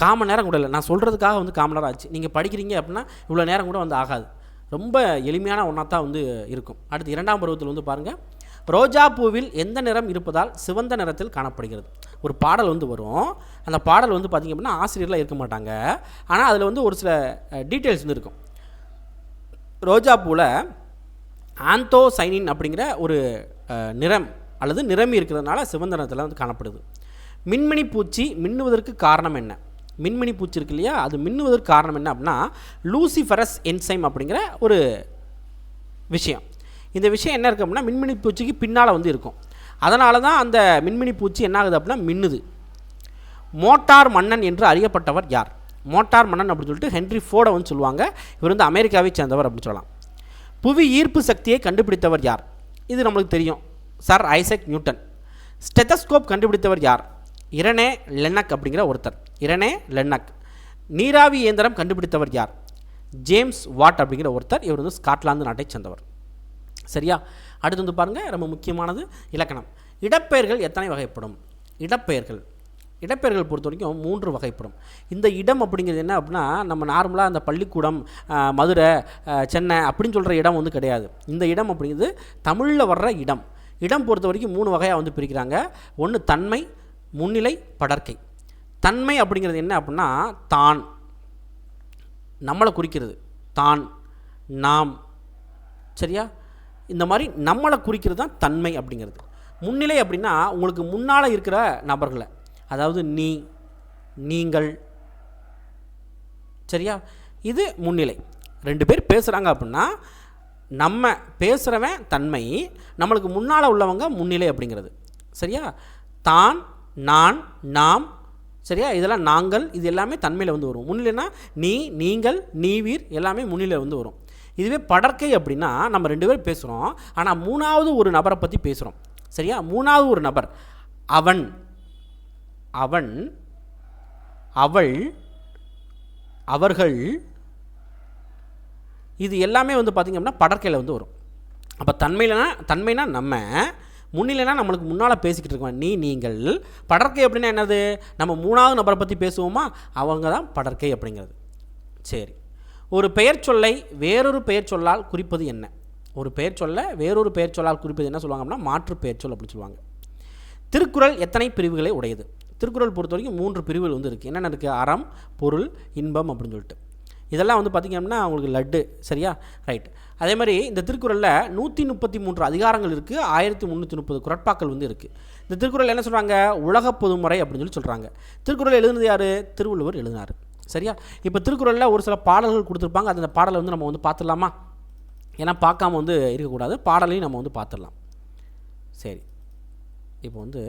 காமன் நேரம் கூட இல்லை. நான் சொல்கிறதுக்காக வந்து காமன் நேரம் ஆச்சு. நீங்கள் படிக்கிறீங்க அப்படின்னா இவ்வளோ நேரம் கூட வந்து ஆகாது. ரொம்ப எளிமையான ஒன்றா தான் வந்து இருக்கும். அடுத்து இரண்டாம் பருவத்தில் வந்து பாருங்கள், ரோஜா பூவில் எந்த நிறம் இருப்பதால் சிவந்த நிறத்தில் காணப்படுகிறது. ஒரு பாடல் வந்து வரும். அந்த பாடல் வந்து பார்த்திங்க அப்படின்னா ஆசிரியர்லாம் இருக்க மாட்டாங்க, ஆனால் அதில் வந்து ஒரு சில டீட்டெயில்ஸ் வந்து இருக்கும். ரோஜா பூவில் ஆந்தோசைனின் அப்படிங்கிற ஒரு நிறம் அல்லது நிறமி இருக்கிறதுனால சிவந்த நிறத்தில் வந்து காணப்படுது. மின்மினி பூச்சி மின்னுவதற்கு காரணம் என்ன? மின்மினி பூச்சி இருக்கு இல்லையா, அது மின்னுவதற்கு காரணம் என்ன அப்படின்னா லூசிஃபரஸ் என்சைம் அப்படிங்கிற ஒரு விஷயம். இந்த விஷயம் என்ன இருக்குது அப்படின்னா மின்மினி பூச்சிக்கு பின்னால் வந்து இருக்கும். அதனால தான் அந்த மின்மினி பூச்சி என்ன ஆகுது அப்படின்னா மின்னுது. மோட்டார் மன்னன் என்று அறியப்பட்டவர் யார்? மோட்டார் மன்னன் அப்படின்னு சொல்லிட்டு ஹென்ரி ஃபோர்டை வந்து சொல்லுவாங்க. இவர் வந்து அமெரிக்காவை சேர்ந்தவர் அப்படின்னு சொல்லலாம். புவி ஈர்ப்பு சக்தியை கண்டுபிடித்தவர் யார்? இது நம்மளுக்கு தெரியும், சர் ஐசக் நியூட்டன். ஸ்டெத்தஸ்கோப் கண்டுபிடித்தவர் யார்? இரனே லென்னக் அப்படிங்கிற ஒருத்தர், இரனே லென்னக். நீராவி இயந்திரம் கண்டுபிடித்தவர் யார்? ஜேம்ஸ் வாட் அப்படிங்கிற ஒருத்தர். இவர் வந்து ஸ்காட்லாந்து நாட்டை சேர்ந்தவர். சரியா? அடுத்து வந்து பாருங்கள், ரொம்ப முக்கியமானது இலக்கணம். இடப்பெயர்கள் எத்தனை வகைப்படும்? இடப்பெயர்கள் பொறுத்த வரைக்கும் 3 வகைப்படும். இந்த இடம் அப்படிங்கிறது என்ன அப்படின்னா நம்ம நார்மலாக அந்த பள்ளிக்கூடம், மதுரை, சென்னை அப்படின்னு சொல்கிற இடம் வந்து கிடையாது. இந்த இடம் அப்படிங்கிறது தமிழில் வர்ற இடம். இடம் பொறுத்த வரைக்கும் 3 வகையாக வந்து பிரிக்கிறாங்க. ஒன்று தன்மை, முன்னிலை, படர்க்கை. தன்மை அப்படிங்கிறது என்ன அப்படின்னா தான், நம்மளை குறிக்கிறது, தான், நாம். சரியா? இந்த மாதிரி நம்மளை குறிக்கிறது தான் தன்மை அப்படிங்கிறது. முன்னிலை அப்படின்னா உங்களுக்கு முன்னால் இருக்கிற நபர்களை, அதாவது நீ, நீங்கள். சரியா? இது முன்னிலை. 2 பேர் பேசுகிறாங்க அப்படின்னா நம்ம பேசுகிறவன் தன்மை, நம்மளுக்கு முன்னால் உள்ளவங்க முன்னிலை அப்படிங்கிறது. சரியா? தான், நான், நாம். சரியா? இதெல்லாம் நாங்கள், இது எல்லாமே தன்மையில் வந்து வரும். முன்னிலைனா நீ, நீங்கள், நீவீர் எல்லாமே முன்னிலை வந்து வரும். இதுவே படர்க்கை அப்படின்னா நம்ம 2 பேர் பேசுகிறோம், ஆனால் 3வது ஒரு நபரை பற்றி பேசுகிறோம். சரியா? 3வது ஒரு நபர், அவன், அவன், அவள், அவர்கள், இது எல்லாமே வந்து பார்த்திங்க அப்படின்னா படர்க்கையில் வந்து வரும். அப்போ தன்மைனா நம்ம, முன்னிலைனா நம்மளுக்கு முன்னால் பேசிக்கிட்டு இருக்கோம் நீ, நீங்கள். படர்க்கை அப்படின்னா என்னது? நம்ம 3வது நபரை பற்றி பேசுவோமா, அவங்க தான் படர்க்கை அப்படிங்கிறது. சரி, ஒரு பெயர் சொல்லை வேறொரு பெயர் சொல்லால் குறிப்பது என்ன? ஒரு பெயர் சொல்ல வேறொரு பெயர் சொல்லால் குறிப்பது என்ன சொல்லுவாங்க அப்படின்னா மாற்று பெயர் சொல் அப்படின்னு சொல்லுவாங்க. திருக்குறள் எத்தனை பிரிவுகளை உடையது? திருக்குறள் பொறுத்த வரைக்கும் 3 பிரிவுகள் வந்து இருக்குது. என்னென்ன இருக்குது? அறம், பொருள், இன்பம் அப்படின்னு சொல்லிட்டு. இதெல்லாம் வந்து பார்த்திங்க அப்படின்னா உங்களுக்கு லட்டு. சரியா? ரைட். அதே மாதிரி இந்த திருக்குறளில் 133 அதிகாரங்கள் இருக்குது, 1330 குறட்பாக்கள் வந்து இருக்குது. இந்த திருக்குறள் என்ன சொல்கிறாங்க? உலக பொதுமுறை அப்படின்னு சொல்கிறாங்க. திருக்குறள் எழுதுனது யார்? திருவள்ளுவர் எழுதினார். சரியா? இப்போ திருக்குறளில் ஒரு சில பாடல்கள் கொடுத்துருப்பாங்க. அந்த பாடலை வந்து நம்ம வந்து பார்த்துடலாமா? ஏன்னா பார்க்காம வந்து இருக்கக்கூடாது, பாடலையும் நம்ம வந்து பார்த்துடலாம். சரி, இப்போ வந்து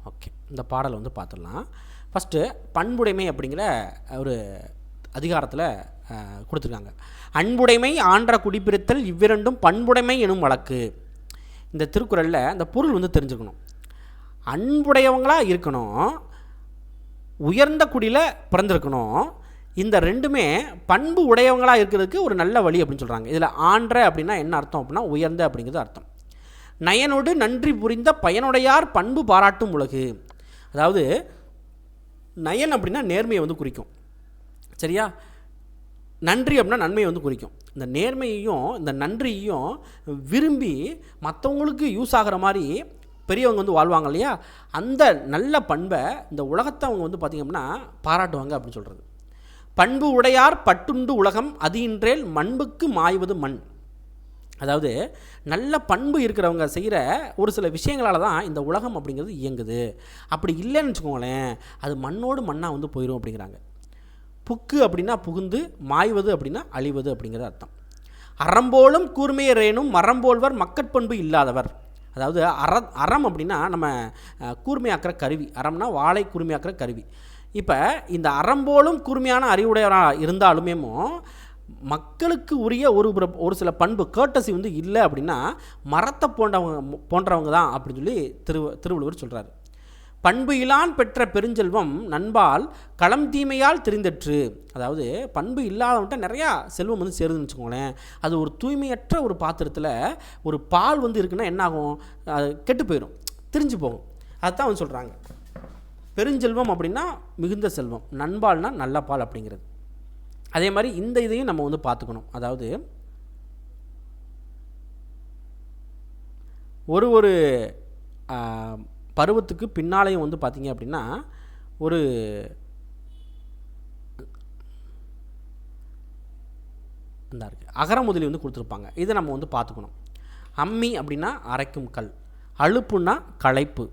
ஓகே, இந்த பாடலை வந்து பார்த்துடலாம். ஃபஸ்ட்டு பண்புடைமை அப்படிங்கிற ஒரு அதிகாரத்தில் கொடுத்துருக்காங்க. அன்புடைமை ஆன்ற குடிப்பிரித்தல் இவ்விரண்டும் பண்புடைமை எனும் வழக்கு. இந்த திருக்குறளில் அந்த பொருள் வந்து தெரிஞ்சுக்கணும். அன்புடையவங்களாக இருக்கணும், உயர்ந்த குடியில் பிறந்திருக்கணும். இந்த 2மே பண்பு உடையவங்களாக இருக்கிறதுக்கு ஒரு நல்ல வழி அப்படின்னு சொல்கிறாங்க. இதில் ஆன்ற அப்படின்னா என்ன அர்த்தம் அப்படின்னா உயர்ந்த அப்படிங்கிறது அர்த்தம். நயனோடு நன்றி புரிந்த பயனுடையார் பண்பு பாராட்டும் உலகு. அதாவது நயன் அப்படின்னா நேர்மையை வந்து குறிக்கும். சரியா? நன்றி அப்படின்னா நன்மையை வந்து குறிக்கும். இந்த நேர்மையையும் இந்த நன்றியையும் விரும்பி மற்றவங்களுக்கு யூஸ் ஆகிற மாதிரி பெரியவங்க வந்து வாழ்வாங்க இல்லையா, அந்த நல்ல பண்பை இந்த உலகத்தை அவங்க வந்து பார்த்திங்க அப்படின்னா பாராட்டுவாங்க அப்படின்னு சொல்கிறது. பண்பு உடையார் பட்டுண்டு உலகம் அது இன்றேல் மண்புக்கு மாய்வது மண். அதாவது நல்ல பண்பு இருக்கிறவங்க செய்கிற ஒரு சில விஷயங்களால் தான் இந்த உலகம் அப்படிங்கிறது இயங்குது. அப்படி இல்லைன்னு வச்சுக்கோங்களேன், அது மண்ணோடு மண்ணாக வந்து போயிடும் அப்படிங்கிறாங்க. புக்கு அப்படின்னா புகுந்து, மாய்வது அப்படின்னா அழிவது அப்படிங்கிறது அர்த்தம். அறம்போலும் கூர்மையரேனும் மரம்போல்வர் மக்கட்பண்பு இல்லாதவர். அதாவது அறம் அப்படின்னா நம்ம கூர்மையாக்குற கருவி. அறம்னா வாளை கூர்மையாக்குற கருவி. இப்போ இந்த அறம்போலும் கூர்மையான அறிவுடையவராக இருந்தாலுமே மக்களுக்கு உரிய ஒரு சில பண்பு கேர்ட்டசி வந்து இல்லை அப்படின்னா மரத்தை போன்றவங்க தான் அப்படின்னு சொல்லி திருவள்ளுவர் சொல்கிறார். பண்பு இலான் பெற்ற பெருஞ்செல்வம் நண்பால் களம் தீமையால் தெரிந்தற்று. அதாவது பண்பு இல்லாதவன்ட்ட நிறையா செல்வம் வந்து சேருதுன்னு வச்சுக்கோங்களேன், அது ஒரு தூய்மையற்ற ஒரு பாத்திரத்தில் ஒரு பால் வந்து இருக்குன்னா என்னாகும், அது கெட்டு போயிடும், திரிஞ்சு போகும். அதுதான் வந்து சொல்கிறாங்க. பெருஞ்செல்வம் அப்படின்னா மிகுந்த செல்வம், நண்பால்னா நல்ல பால் அப்படிங்கிறது. அதே மாதிரி இந்த இதையும் நம்ம வந்து பார்த்துக்கணும். அதாவது ஒரு பருவத்துக்கு பின்னாலேயும் வந்து பார்த்திங்க அப்படின்னா ஒரு இந்த இருக்குது அகரமுதலி வந்து கொடுத்துருப்பாங்க. இதை நம்ம வந்து பார்த்துக்கணும். அம்மி அப்படின்னா அரைக்கும் கல், அலுப்புன்னா களைப்பு,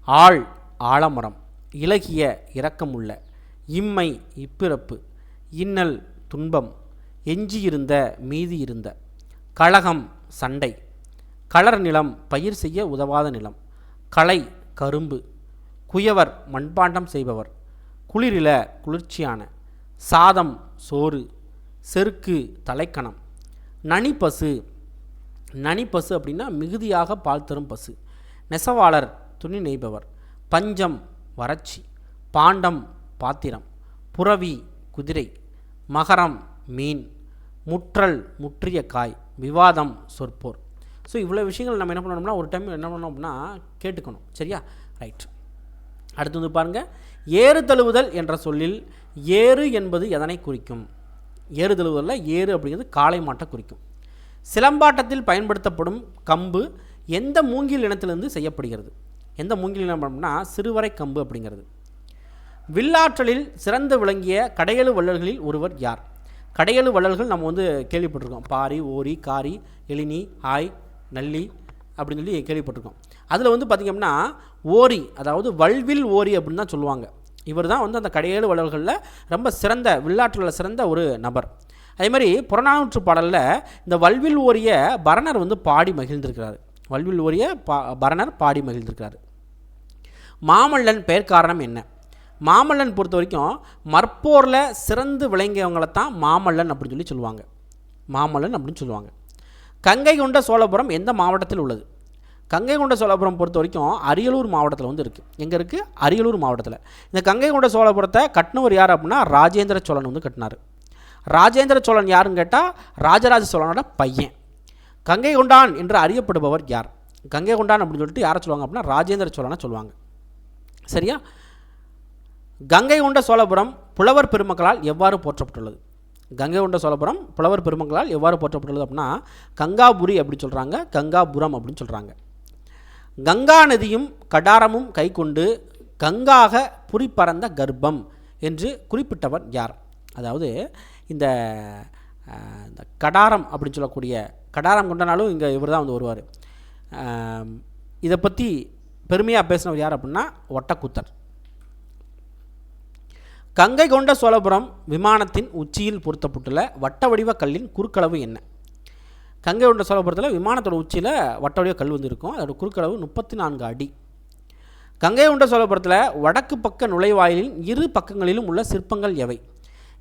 ஆள் ஆலமரம், இலகிய இரக்கமுள்ள, இம்மை இப்பிறப்பு, இன்னல் துன்பம், எஞ்சியிருந்த மீதி இருந்த, கலகம் சண்டை, களர் நிலம் பயிர் செய்ய உதவாத நிலம், களை கரும்பு, குயவர் மண்பாண்டம் செய்பவர், குளிரில குளிர்ச்சியான, சாதம் சோறு, செருக்கு தலைக்கணம், நனிப்பசு. நனிப்பசு அப்படின்னா மிகுதியாக பால் தரும் பசு, நெசவாளர் துணி நெய்பவர், பஞ்சம் வறட்சி, பாண்டம் பாத்திரம், புறவி குதிரை, மகரம் மீன், முற்றல் முற்றிய காய், விவாதம் சொற்போர். ஸோ இவ்வளோ விஷயங்கள் நம்ம என்ன பண்ணணும்னா ஒரு டைம் என்ன பண்ணணும் அப்படின்னா கேட்டுக்கணும். சரியா? ரைட். அடுத்து வந்து பாருங்கள், ஏறு தழுவுதல் என்ற சொல்லில் ஏறு என்பது எதனை குறிக்கும்? ஏறு தழுவுதலில் ஏறு அப்படிங்கிறது காளை மாட்டை குறிக்கும். சிலம்பாட்டத்தில் பயன்படுத்தப்படும் கம்பு எந்த மூங்கில் இனத்திலிருந்து செய்யப்படுகிறது? எந்த மூங்கில் இனம் அப்படின்னா சிறுவரை கம்பு அப்படிங்கிறது. வில்லாற்றலில் சிறந்து விளங்கிய கடையெழு வள்ளல்களில் ஒருவர் யார்? கடையெழு வள்ளல்கள் நம்ம வந்து கேள்விப்பட்டிருக்கோம். பாரி, ஓரி, காரி, எழினி, ஆய், நல்லி அப்படின்னு சொல்லி கேள்விப்பட்டிருக்கோம். அதில் வந்து பார்த்திங்கன்னா ஓரி, அதாவது வல்வில் ஓரி அப்படின்னு தான் சொல்லுவாங்க. இவர் தான் வந்து அந்த கடையேழு வள்ளல்களில் ரொம்ப சிறந்த வில்லாற்றலில் சிறந்த ஒரு நபர். அதே மாதிரி புறநானூற்று பாடலில் இந்த வல்வில் ஓரிய பரணர் வந்து பாடி மகிழ்ந்திருக்கிறார். வல்வில் ஓரிய பரணர் பாடி மகிழ்ந்திருக்கிறார். மாமல்லன் பெயர் காரணம் என்ன? மாமல்லன் பொறுத்த வரைக்கும் மற்போரில் சிறந்து விளங்கியவங்களை தான் மாமல்லன் அப்படின்னு சொல்லி சொல்லுவாங்க. மாமல்லன் அப்படின்னு சொல்லுவாங்க. கங்கை கொண்ட சோழபுரம் எந்த மாவட்டத்தில் உள்ளது? கங்கை கொண்ட சோழபுரம் பொறுத்த வரைக்கும் அரியலூர் மாவட்டத்தில் வந்து இருக்குது. எங்கே இருக்குது? அரியலூர் மாவட்டத்தில். இந்த கங்கை கொண்ட சோழபுரத்தை கட்டினவர் யார் அப்படின்னா ராஜேந்திர சோழன் வந்து கட்டினார். ராஜேந்திர சோழன் யாருன்னு கேட்டால் ராஜராஜ சோழனோட பையன். கங்கை கொண்டான் என்று அறியப்படுபவர் யார்? கங்கை கொண்டான் அப்படின்னு சொல்லிட்டு யாரை சொல்லுவாங்க அப்படின்னா ராஜேந்திர சோழனை சொல்லுவாங்க. சரியா? கங்கை கொண்ட சோழபுரம் புலவர் பெருமக்களால் எவ்வாறு போற்றப்பட்டுள்ளது? கங்கை கொண்ட சோழபுரம் புலவர் பெருமக்களால் எவ்வாறு போற்றப்பட்டுள்ளது அப்படின்னா கங்காபுரி அப்படி சொல்கிறாங்க, கங்காபுரம் அப்படின்னு சொல்கிறாங்க. கங்கா நதியும் கடாரமும் கை கொண்டு கங்காக புரி பறந்த கர்ப்பம் என்று குறிப்பிட்டவர் யார்? அதாவது இந்த கடாரம் அப்படின்னு சொல்லக்கூடிய கடாரம் கொண்டனாலும் இங்கே இவர் தான் வந்து வருவார். இதை பற்றி பெருமையாக பேசினவர் யார் அப்படின்னா ஒட்டக்கூத்தர். கங்கை கொண்ட சோழபுரம் விமானத்தின் உச்சியில் பொருத்தப்பட்டுள்ள வட்ட வடிவ கல்லின் குறுக்களவு என்ன? கங்கை கொண்ட சோழபுரத்தில் விமானத்தோட உச்சியில் வட்ட வடிவ கல் வந்து இருக்கும். அதோட குறுக்களவு 34 அடி. கங்கை கொண்ட சோழபுரத்தில் வடக்கு பக்க நுழைவாயிலின் இரு பக்கங்களிலும் உள்ள சிற்பங்கள் எவை?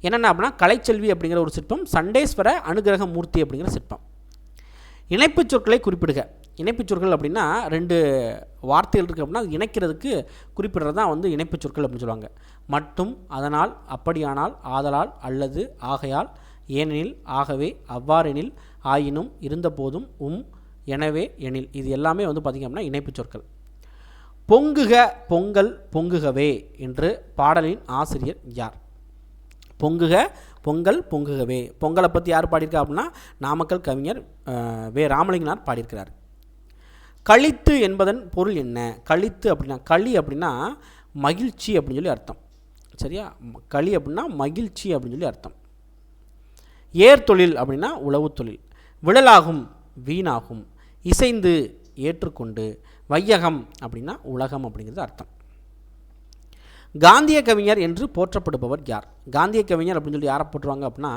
என்னென்ன அப்படின்னா கலைச்செல்வி அப்படிங்கிற ஒரு சிற்பம், சண்டேஸ்வர அனுகிரக மூர்த்தி அப்படிங்கிற சிற்பம். இணைப்புச் சொற்களை குறிப்பிடுக. இணைப்புச் சொற்கள் அப்படின்னா 2 வார்த்தைகள் இருக்குது அப்படின்னா அது இணைக்கிறதுக்கு குறிப்பிடுறது தான் வந்து இணைப்புச் சொற்கள் அப்படின்னு சொல்லுவாங்க. மட்டும், அதனால், அப்படியானால், ஆதலால், அல்லது, ஆகையால், ஏனெனில், ஆகவே, அவ்வாறெனில், ஆயினும், இருந்தபோதும், எனவே, எனில், இது எல்லாமே வந்து பார்த்திங்க அப்படின்னா இணைப்புச் சொற்கள். பொங்குக பொங்கல் பொங்குகவே என்று பாடலின் ஆசிரியர் யார்? பொங்குக பொங்கல் பொங்குகவே. பொங்கலை பற்றி யார் பாடியிருக்கா அப்படின்னா நாமக்கல் கவிஞர் வே ராமலிங்கனார் பாடியிருக்கிறார். கழித்து என்பதன் பொருள் என்ன? கழித்து அப்படின்னா களி அப்படின்னா மகிழ்ச்சி அப்படின்னு சொல்லி அர்த்தம். சரியா? களி அப்படின்னா மகிழ்ச்சி அப்படின்னு சொல்லி அர்த்தம். ஏர் தொழில் அப்படின்னா உழவு தொழில். விழலாகும் வீணாகும். இசைந்து ஏற்றுக்கொண்டு. வையகம் அப்படின்னா உலகம் அப்படிங்கிறது அர்த்தம். காந்திய கவிஞர் என்று போற்றப்படுபவர் யார்? காந்திய கவிஞர் அப்படின்னு சொல்லி யாரை போட்டுருவாங்க அப்படின்னா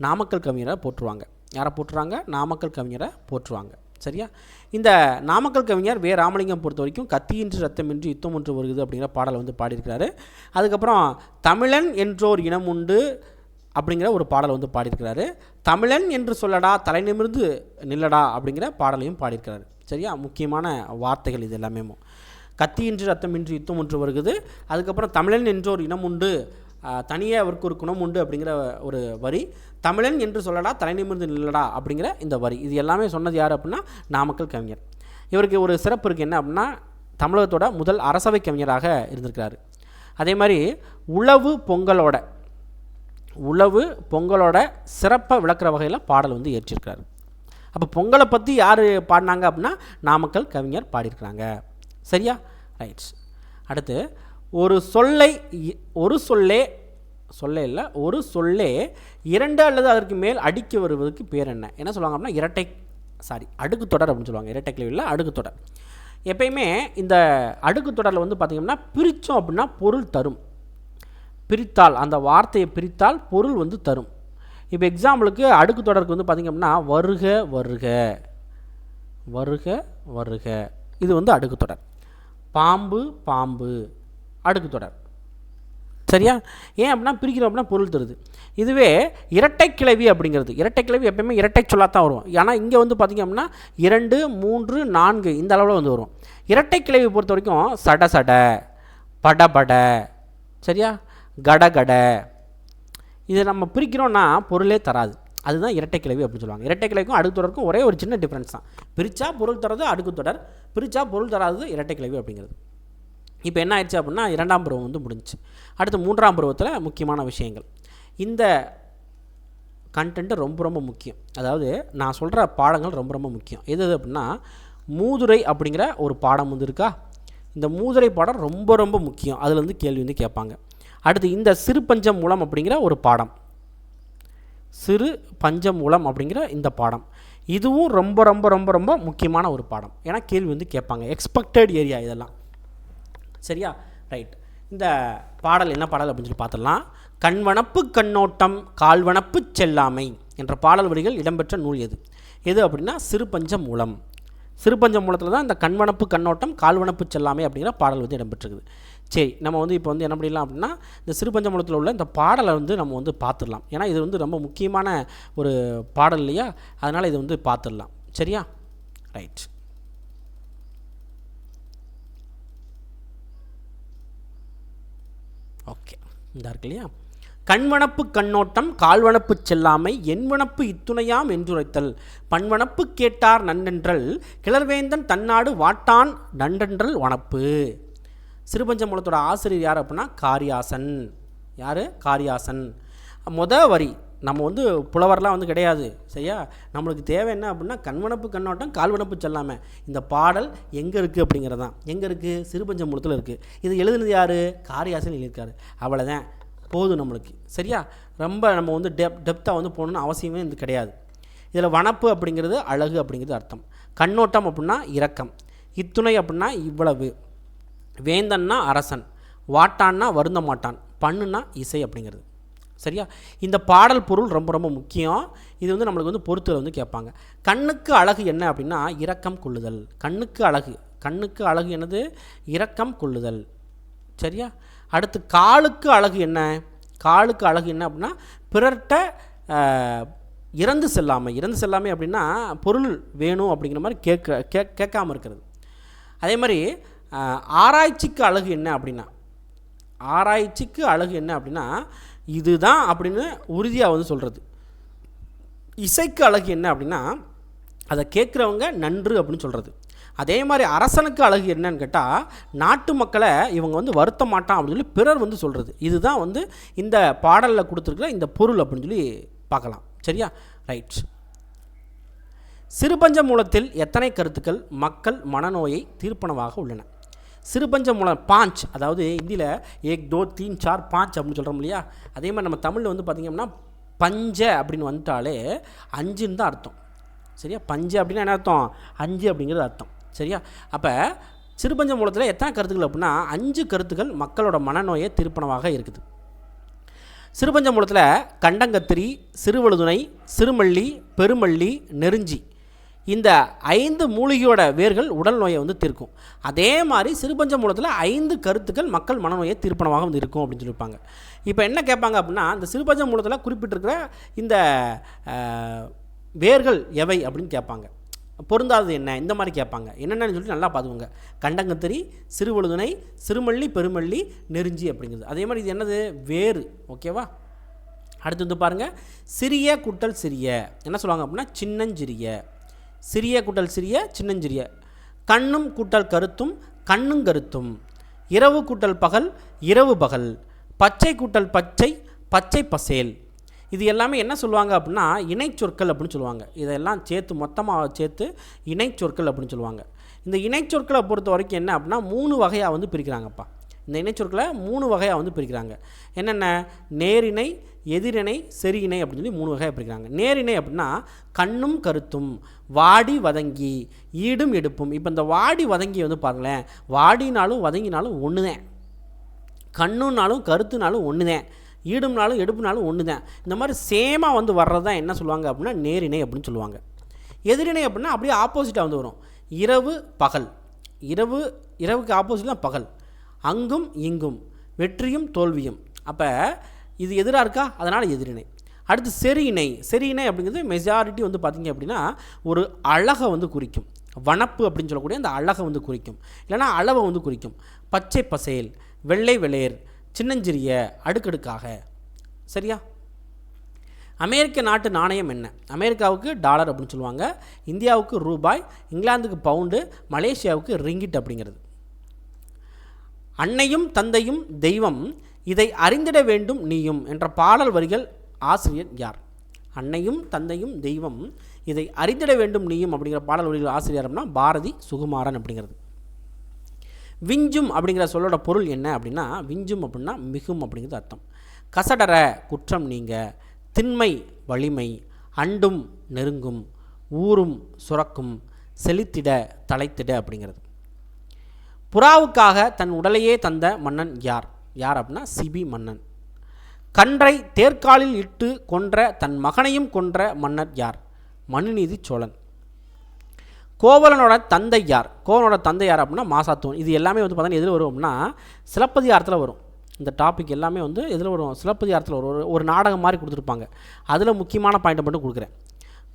நாமக்கல் கவிஞரை போட்டுருவாங்க. யாரை போட்டுருவாங்க? நாமக்கல் கவிஞரை போட்டுருவாங்க. சரியா? இந்த நாமக்கல் கவிஞர் வே ராமலிங்கம் பொறுத்த வரைக்கும் கத்தியின்றி ரத்தமின்றி யுத்தம் ஒன்று வருகிறது அப்படிங்கிற பாடலை வந்து பாடியிருக்கிறாரு. அதுக்கப்புறம் தமிழன் என்றோர் இனம் உண்டு அப்படிங்கிற ஒரு பாடலை வந்து பாடியிருக்கிறாரு. தமிழன் என்று சொல்லடா தலை நிமிர்ந்து நில்லடா அப்படிங்கிற பாடலையும் பாடியிருக்கிறாரு. சரியா? முக்கியமான வார்த்தைகள் இது எல்லாமே. கத்தியின்றி ரத்தமின்றி யுத்தம் ஒன்று வருகிறது. அதுக்கப்புறம் தமிழன் என்றோர் இனம் உண்டு, தனியே அவருக்கு ஒரு குணம் உண்டு அப்படிங்கிற ஒரு வரி. தமிழன் என்று சொல்லடா தலை நிமிர்ந்து நில்லடா அப்படிங்கிற இந்த வரி. இது எல்லாமே சொன்னது யார் அப்படின்னா நாமக்கல் கவிஞர். இவருக்கு ஒரு சிறப்பு இருக்குது. என்ன அப்படின்னா தமிழகத்தோட முதல் அரசவை கவிஞராக இருந்திருக்கிறாரு. அதே மாதிரி உழவு பொங்கலோட சிறப்பை விளக்குற வகையில் பாடல் வந்து ஏற்றிருக்கிறாரு. அப்போ பொங்கலை பற்றி யார் பாடினாங்க அப்படின்னா நாமக்கல் கவிஞர் பாடியிருக்கிறாங்க. சரியா? ரைட்ஸ். அடுத்து ஒரு சொல்லே இரண்டு அல்லது அதற்கு மேல் அடுக்கி வருவதற்கு பேர் என்ன சொல்லுவாங்க அப்படின்னா அடுக்கு தொடர் அப்படின்னு சொல்லுவாங்க. இரட்டை கிளவியில் அடுக்கு தொடர். எப்பயுமே இந்த அடுக்கு தொடரில் வந்து பார்த்திங்கன்னா பிரித்தோம் அப்படின்னா பொருள் தரும். பிரித்தால், அந்த வார்த்தையை பிரித்தால் பொருள் வந்து தரும். இப்போ எக்ஸாம்பிளுக்கு அடுக்கு தொடருக்கு வந்து பார்த்திங்க அப்படின்னா வருக வருக வருக வருக, இது வந்து அடுக்கு தொடர். பாம்பு பாம்பு அடுக்கு தொடர். சரியா? ஏன் அப்படின்னா பிரிக்கிறோம் அப்படின்னா பொருள் தருது. இதுவே இரட்டை கிளவி அப்படிங்கிறது, இரட்டை கிளவி எப்பயுமே இரட்டை சொல்லாதான் வரும். ஆனால் இங்கே வந்து பார்த்திங்க அப்படின்னா 2, 3, 4 இந்த அளவில் வந்து வரும். இரட்டை கிளவி பொறுத்த வரைக்கும் சட சட, படபட, சரியா, கடகட, இதை நம்ம பிரிக்கிறோன்னா பொருளே தராது. அதுதான் இரட்டை கிளவி அப்படின்னு சொல்லுவாங்க. இரட்டை கிளவிக்கும் அடுக்கு தொடருக்கும் ஒரே ஒரு சின்ன டிஃப்ரென்ஸ் தான். பிரித்தா பொருள் தரது அடுக்கு தொடர், பிரித்தா பொருள் தராது இரட்டை கிளவி அப்படிங்கிறது. இப்போ என்ன ஆயிடுச்சு அப்படின்னா 2ஆம் பருவம் வந்து முடிஞ்சிச்சு. அடுத்து 3ஆம் பருவத்தில் முக்கியமான விஷயங்கள். இந்த கண்டென்ட்டு ரொம்ப ரொம்ப முக்கியம். அதாவது நான் சொல்கிற பாடங்கள் ரொம்ப ரொம்ப முக்கியம். எது அப்படின்னா மூதுரை அப்படிங்கிற ஒரு பாடம் வந்து இருக்கா. இந்த மூதுரை பாடம் ரொம்ப ரொம்ப முக்கியம். அதில் வந்து கேள்வி வந்து கேட்பாங்க. அடுத்து இந்த சிறு பஞ்சமூலம் அப்படிங்கிற ஒரு பாடம், சிறு பஞ்சமூலம் அப்படிங்கிற இந்த பாடம், இதுவும் ரொம்ப ரொம்ப ரொம்ப ரொம்ப முக்கியமான ஒரு பாடம். ஏன்னா கேள்வி வந்து கேட்பாங்க. எக்ஸ்பெக்டட் ஏரியா இதெல்லாம். சரியா? ரைட். இந்த பாடல் என்ன பாடல் அப்படின்னு சொல்லி பார்த்துடலாம். கண்வனப்பு கண்ணோட்டம் கால்வனப்பு செல்லாமை என்ற பாடல் வரிகள் இடம்பெற்ற நூல் எது அப்படின்னா சிறுபஞ்சமூலம். சிறுபஞ்சமூலத்தில் தான் இந்த கண்வனப்பு கண்ணோட்டம் கால்வனப்பு செல்லாமை அப்படிங்கிற பாடல் வந்து இடம்பெற்றிருக்குது. சரி, நம்ம வந்து இப்போ வந்து என்ன பண்ணிடலாம் அப்படின்னா இந்த சிறுபஞ்சமூலத்தில் உள்ள இந்த பாடலை வந்து நம்ம வந்து பார்த்துடலாம். ஏன்னா இது வந்து ரொம்ப முக்கியமான ஒரு பாடல் இல்லையா, அதனால் இது வந்து பார்த்துடலாம். சரியா? ரைட். ஓகே, இந்த இருக்கு இல்லையா. கண்வனப்பு கண்ணோட்டம் கால்வனப்பு செல்லாமை என்வனப்பு இத்துணையாம் என்றுரைத்தல் பண்வனப்பு கேட்டார் நன்றென்றல் கிளர்வேந்தன் தன்னாடு வாட்டான் நன்றென்றல் வனப்பு. சிறுபஞ்சமூலத்தோட ஆசிரியர் யார் அப்படின்னா காரியாசன். யார்? காரியாசன். வரி நம்ம வந்து புலவர்லாம் வந்து கிடையாது. சரியா? நம்மளுக்கு தேவை என்ன அப்படின்னா கண்வனப்பு கண்ணோட்டம் கால்வனப்பு செல்லாமல் இந்த பாடல் எங்கே இருக்குது அப்படிங்கிறது தான். எங்கே இருக்குது? சிறுபஞ்சமூலத்தில் இருக்குது. இது எழுதுனது யார்? காரியாசன் எழுதியிருக்காரு. அவ்வளோதான், போதும் நம்மளுக்கு. சரியா? ரொம்ப நம்ம வந்து டெப்த்தாக வந்து போகணுன்னு அவசியமே இது கிடையாது. இதில் வனப்பு அப்படிங்கிறது அழகு அப்படிங்கிறது அர்த்தம். கண்ணோட்டம் அப்படின்னா இரக்கம், இத்துணை அப்படின்னா இவ்வளவு, வேந்தன்னா அரசன், வாட்டான்னா வருந்த மாட்டான், பண்ணுன்னா இசை அப்படிங்கிறது. சரியா? இந்த பாடல் பொருள் ரொம்ப ரொம்ப முக்கியம். இது வந்து நம்மளுக்கு வந்து பொறுத்தல வந்து கேட்பாங்க. கண்ணுக்கு அழகு என்ன அப்படின்னா இரக்கம் கொள்ளுதல். கண்ணுக்கு அழகு என்னது? இரக்கம் கொள்ளுதல். சரியா? அடுத்து காலுக்கு அழகு என்ன? காலுக்கு அழகு என்ன அப்படின்னா பிறர்கிட்ட இறந்து செல்லாமை அப்படின்னா பொருள் வேணும் அப்படிங்கிற மாதிரி கேட்காம இருக்கிறது. அதே மாதிரி ஆராய்ச்சிக்கு அழகு என்ன அப்படின்னா இதுதான் அப்படின்னு உறுதியாக வந்து சொல்கிறது. இசைக்கு அழகு என்ன அப்படின்னா அதை கேட்குறவங்க நன்று அப்படின்னு சொல்கிறது. அதே மாதிரி அரசனுக்கு அழகு என்னன்னு கேட்டால் நாட்டு மக்களை இவங்க வந்து வருத்த மாட்டான் அப்படின்னு சொல்லி பிறர் வந்து சொல்கிறது. இதுதான் வந்து இந்த பாடலில் கொடுத்துருக்குற இந்த பொருள் அப்படின்னு சொல்லி பார்க்கலாம். சரியா? ரைட். சிறுபஞ்சமூலத்தில் எத்தனை கருத்துக்கள் மக்கள் மனநோயை தீர்ப்பனவாக உள்ளன? சிறுபஞ்சமூலம் 5, அதாவது இந்தியில் 1 2 3 4 5 அப்படின்னு சொல்கிறோம் இல்லையா, அதே மாதிரி நம்ம தமிழில் வந்து பார்த்திங்கன்னா பஞ்ச அப்படின்னு வந்துட்டாலே 5ன்னு தான் அர்த்தம். சரியா? பஞ்சு அப்படின்னா என்ன அர்த்தம்? 5 அப்படிங்கிறது அர்த்தம். சரியா? அப்போ சிறுபஞ்ச மூலத்தில் எத்தனை கருத்துக்கள் அப்படின்னா 5 கருத்துக்கள் மக்களோட மனநோயை திருப்பணமாக இருக்குது. சிறுபஞ்ச மூலத்தில் கண்டங்கத்திரி, சிறுவழுதுணை, சிறுமல்லி, பெருமல்லி, நெருஞ்சி இந்த 5 மூலிகையோட வேர்கள் உடல் நோயை வந்து தீர்க்கும். அதே மாதிரி சிறுபஞ்ச மூலத்தில் 5 கருத்துக்கள் மக்கள் மனநோயை தீர்ப்பனமாக வந்து இருக்கும் அப்படின்னு சொல்லியிருப்பாங்க. இப்போ என்ன கேட்பாங்க அப்படின்னா, இந்த சிறுபஞ்ச மூலத்தில் குறிப்பிட்டிருக்கிற இந்த வேர்கள் எவை அப்படின்னு கேட்பாங்க. பொருந்தாதது என்ன, இந்த மாதிரி கேட்பாங்க. என்னென்னு சொல்லிட்டு நல்லா பார்த்துக்கோங்க. கண்டங்கத்திரி, சிறுவழுதுணை, சிறுமல்லி, பெருமல்லி, நெருஞ்சி அப்படிங்கிறது. அதே மாதிரி இது என்னது? வேறு. ஓகேவா? அடுத்து வந்து பாருங்கள், சிறிய கூட்டல் சிறிய என்ன சொல்லுவாங்க அப்படின்னா சின்னஞ்சிறிய. சிறிய கூட்டல் சிறிய, சின்னஞ்சிறிய. கண்ணும் கூட்டல் கருத்தும், கண்ணும் கருத்தும். இரவு கூட்டல் பகல், இரவு பகல். பச்சை கூட்டல் பச்சை, பச்சை பசேல். இது எல்லாமே என்ன சொல்லுவாங்க அப்படின்னா இணைச்சொற்கள் அப்படின்னு சொல்லுவாங்க. இதெல்லாம் சேர்த்து மொத்தமாக சேர்த்து இணைச்சொற்கள் அப்படின்னு சொல்லுவாங்க. இந்த இணைச்சொற்களை பொறுத்த வரைக்கும் என்ன அப்படின்னா 3 வகையாக வந்து பிரிக்கிறாங்கப்பா. இந்த இணைச்சொற்களை 3 வகையாக வந்து பிரிக்கிறாங்க. என்னென்ன? நேரிணை, எதிரிணை, செரியிணை அப்படின்னு சொல்லி 3 வகையாக பிரிக்கிறாங்க. நேரிணை அப்படின்னா கண்ணும் கருத்தும், வாடி வதங்கி, ஈடும் எடுப்பும். இப்போ இந்த வாடி வதங்கி வந்து பாருங்களேன், வாடினாலும் வதங்கினாலும் ஒன்று தான், கண்ணுனாலும் கருத்துனாலும் ஒன்று தான், ஈடும்னாலும் எடுப்புனாலும் ஒன்று தான். இந்த மாதிரி சேமாக வந்து வர்றது தான் என்ன சொல்லுவாங்க அப்படின்னா நேரிணை அப்படின்னு சொல்லுவாங்க. எதிரிணை அப்படின்னா அப்படியே ஆப்போசிட்டாக வந்து வரும். இரவு பகல். இரவுக்கு ஆப்போசிட் தான் பகல். அங்கும் இங்கும், வெற்றியும் தோல்வியும். அப்போ இது எதிராக இருக்கா, அதனால் எதிரிணை. அடுத்து செரியிணை. செரியிணை அப்படிங்கிறது மெஜாரிட்டி வந்து பார்த்திங்க அப்படின்னா ஒரு அழகை வந்து குறிக்கும். வனப்பு அப்படின்னு சொல்லக்கூடிய அந்த அழகை வந்து குறிக்கும், இல்லைனா அளவை வந்து குறிக்கும். பச்சை பசேல், வெள்ளை வெளேர், சின்னஞ்சிறிய, அடுக்கடுக்காக. சரியா? அமெரிக்க நாட்டு நாணயம் என்ன? அமெரிக்காவுக்கு டாலர் அப்படின்னு சொல்லுவாங்க, இந்தியாவுக்கு ரூபாய், இங்கிலாந்துக்கு பவுண்டு, மலேசியாவுக்கு ரிங்கிட் அப்படிங்கிறது. அன்னையும் தந்தையும் தெய்வம், இதை அறிந்திட வேண்டும் நீயும் என்ற பாடல் வரிகள் ஆசிரியர் யார்? அன்னையும் தந்தையும் தெய்வம், இதை அறிந்திட வேண்டும் நீயும் அப்படிங்கிற பாடல் வரிகள் ஆசிரியர் அப்படின்னா பாரதி சுகுமாரன் அப்படிங்கிறது. விஞ்சும் அப்படிங்கிற சொல்லோட பொருள் என்ன அப்படின்னா, விஞ்சும் அப்படின்னா மிகும் அப்படிங்கிறது அர்த்தம். கசடர குற்றம் நீங்க, திண்மை வலிமை, அண்டும் நெருங்கும், ஊரும் சுரக்கும், செழித்திட தலைத்திட அப்படிங்கிறது. புறாவுக்காக தன் உடலையே தந்த மன்னன் யார்? யார் அப்படின்னா சிபி மன்னன். கன்றை தேர்காலில் இட்டு கொன்ற தன் மகனையும் கொன்ற மன்னர் யார்? மனுநீதி சோழன். கோவலனோட தந்தை யார்? கோவலனோட தந்தை யார் அப்படின்னா மாசாத்துவன். இது எல்லாமே வந்து பார்த்தீங்கன்னா எதில் வரும் அப்படின்னா சிலப்பதிகாரத்தில் வரும். இந்த டாபிக் எல்லாமே வந்து எதில் வரும்? சிலப்பதிகாரத்தில் வரும். ஒரு நாடகம் மாதிரி கொடுத்துருப்பாங்க, அதில் முக்கியமான பாயிண்ட்டை மட்டும் கொடுக்குறேன்.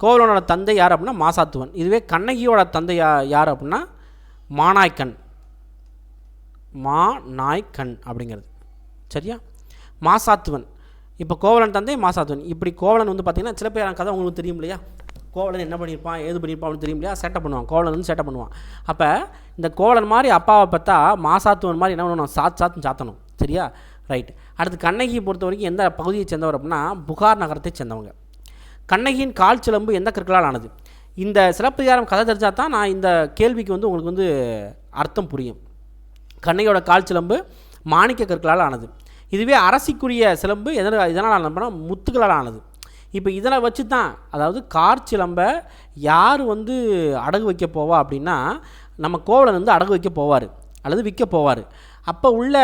கோவலனோட தந்தை யார் அப்படின்னா மாசாத்துவன். இதுவே கண்ணகியோட தந்தை யார் அப்படின்னா மாநாய்க்கன். மாநாய்க்கன் அப்படிங்கிறது. சரியா? மாசாத்துவன். இப்போ கோவலன் தந்தை மாசாத்துவன். இப்படி கோவலன் வந்து பார்த்திங்கன்னா சிலப்பதிகாரம் கதை உங்களுக்கு தெரியும் இல்லையா? கோவலன் என்ன பண்ணியிருப்பான், ஏது பண்ணியிருப்பான் அப்படின்னு தெரியும் இல்லையா? சேட்டை பண்ணுவான். கோவலன் வந்து சேட்டை பண்ணுவான். அப்போ இந்த கோவலன் மாதிரி அப்பாவை பார்த்தா மாசாத்துவன் மாதிரி என்ன பண்ணணும்? சாத்துன்னு சாத்தணும். சரியா? ரைட். அடுத்து கண்ணகியை பொறுத்த வரைக்கும் எந்த பகுதியை சேர்ந்தவர் அப்படின்னா புகார் நகரத்தை சேர்ந்தவங்க. கண்ணகியின் கால் சிலம்பு எந்த கற்களால் ஆனது? இந்த சிலப்பதிகாரம் கதை தெரிஞ்சால் தான் நான் இந்த கேள்விக்கு வந்து உங்களுக்கு வந்து அர்த்தம் புரியும். கண்ணகியோட கால் சிலம்பு மாணிக்க கற்களால் ஆனது. இதுவே அரசிக்குரிய சிலம்பு இதனால் ஆனதுன்னா முத்துக்களால் ஆனது. இப்போ இதில் வச்சு தான், அதாவது கார் சிலம்பை யார் வந்து அடகு வைக்க போவா அப்படின்னா நம்ம கோவலன் வந்து அடகு வைக்க போவார் அல்லது விற்க போவார். அப்போ உள்ள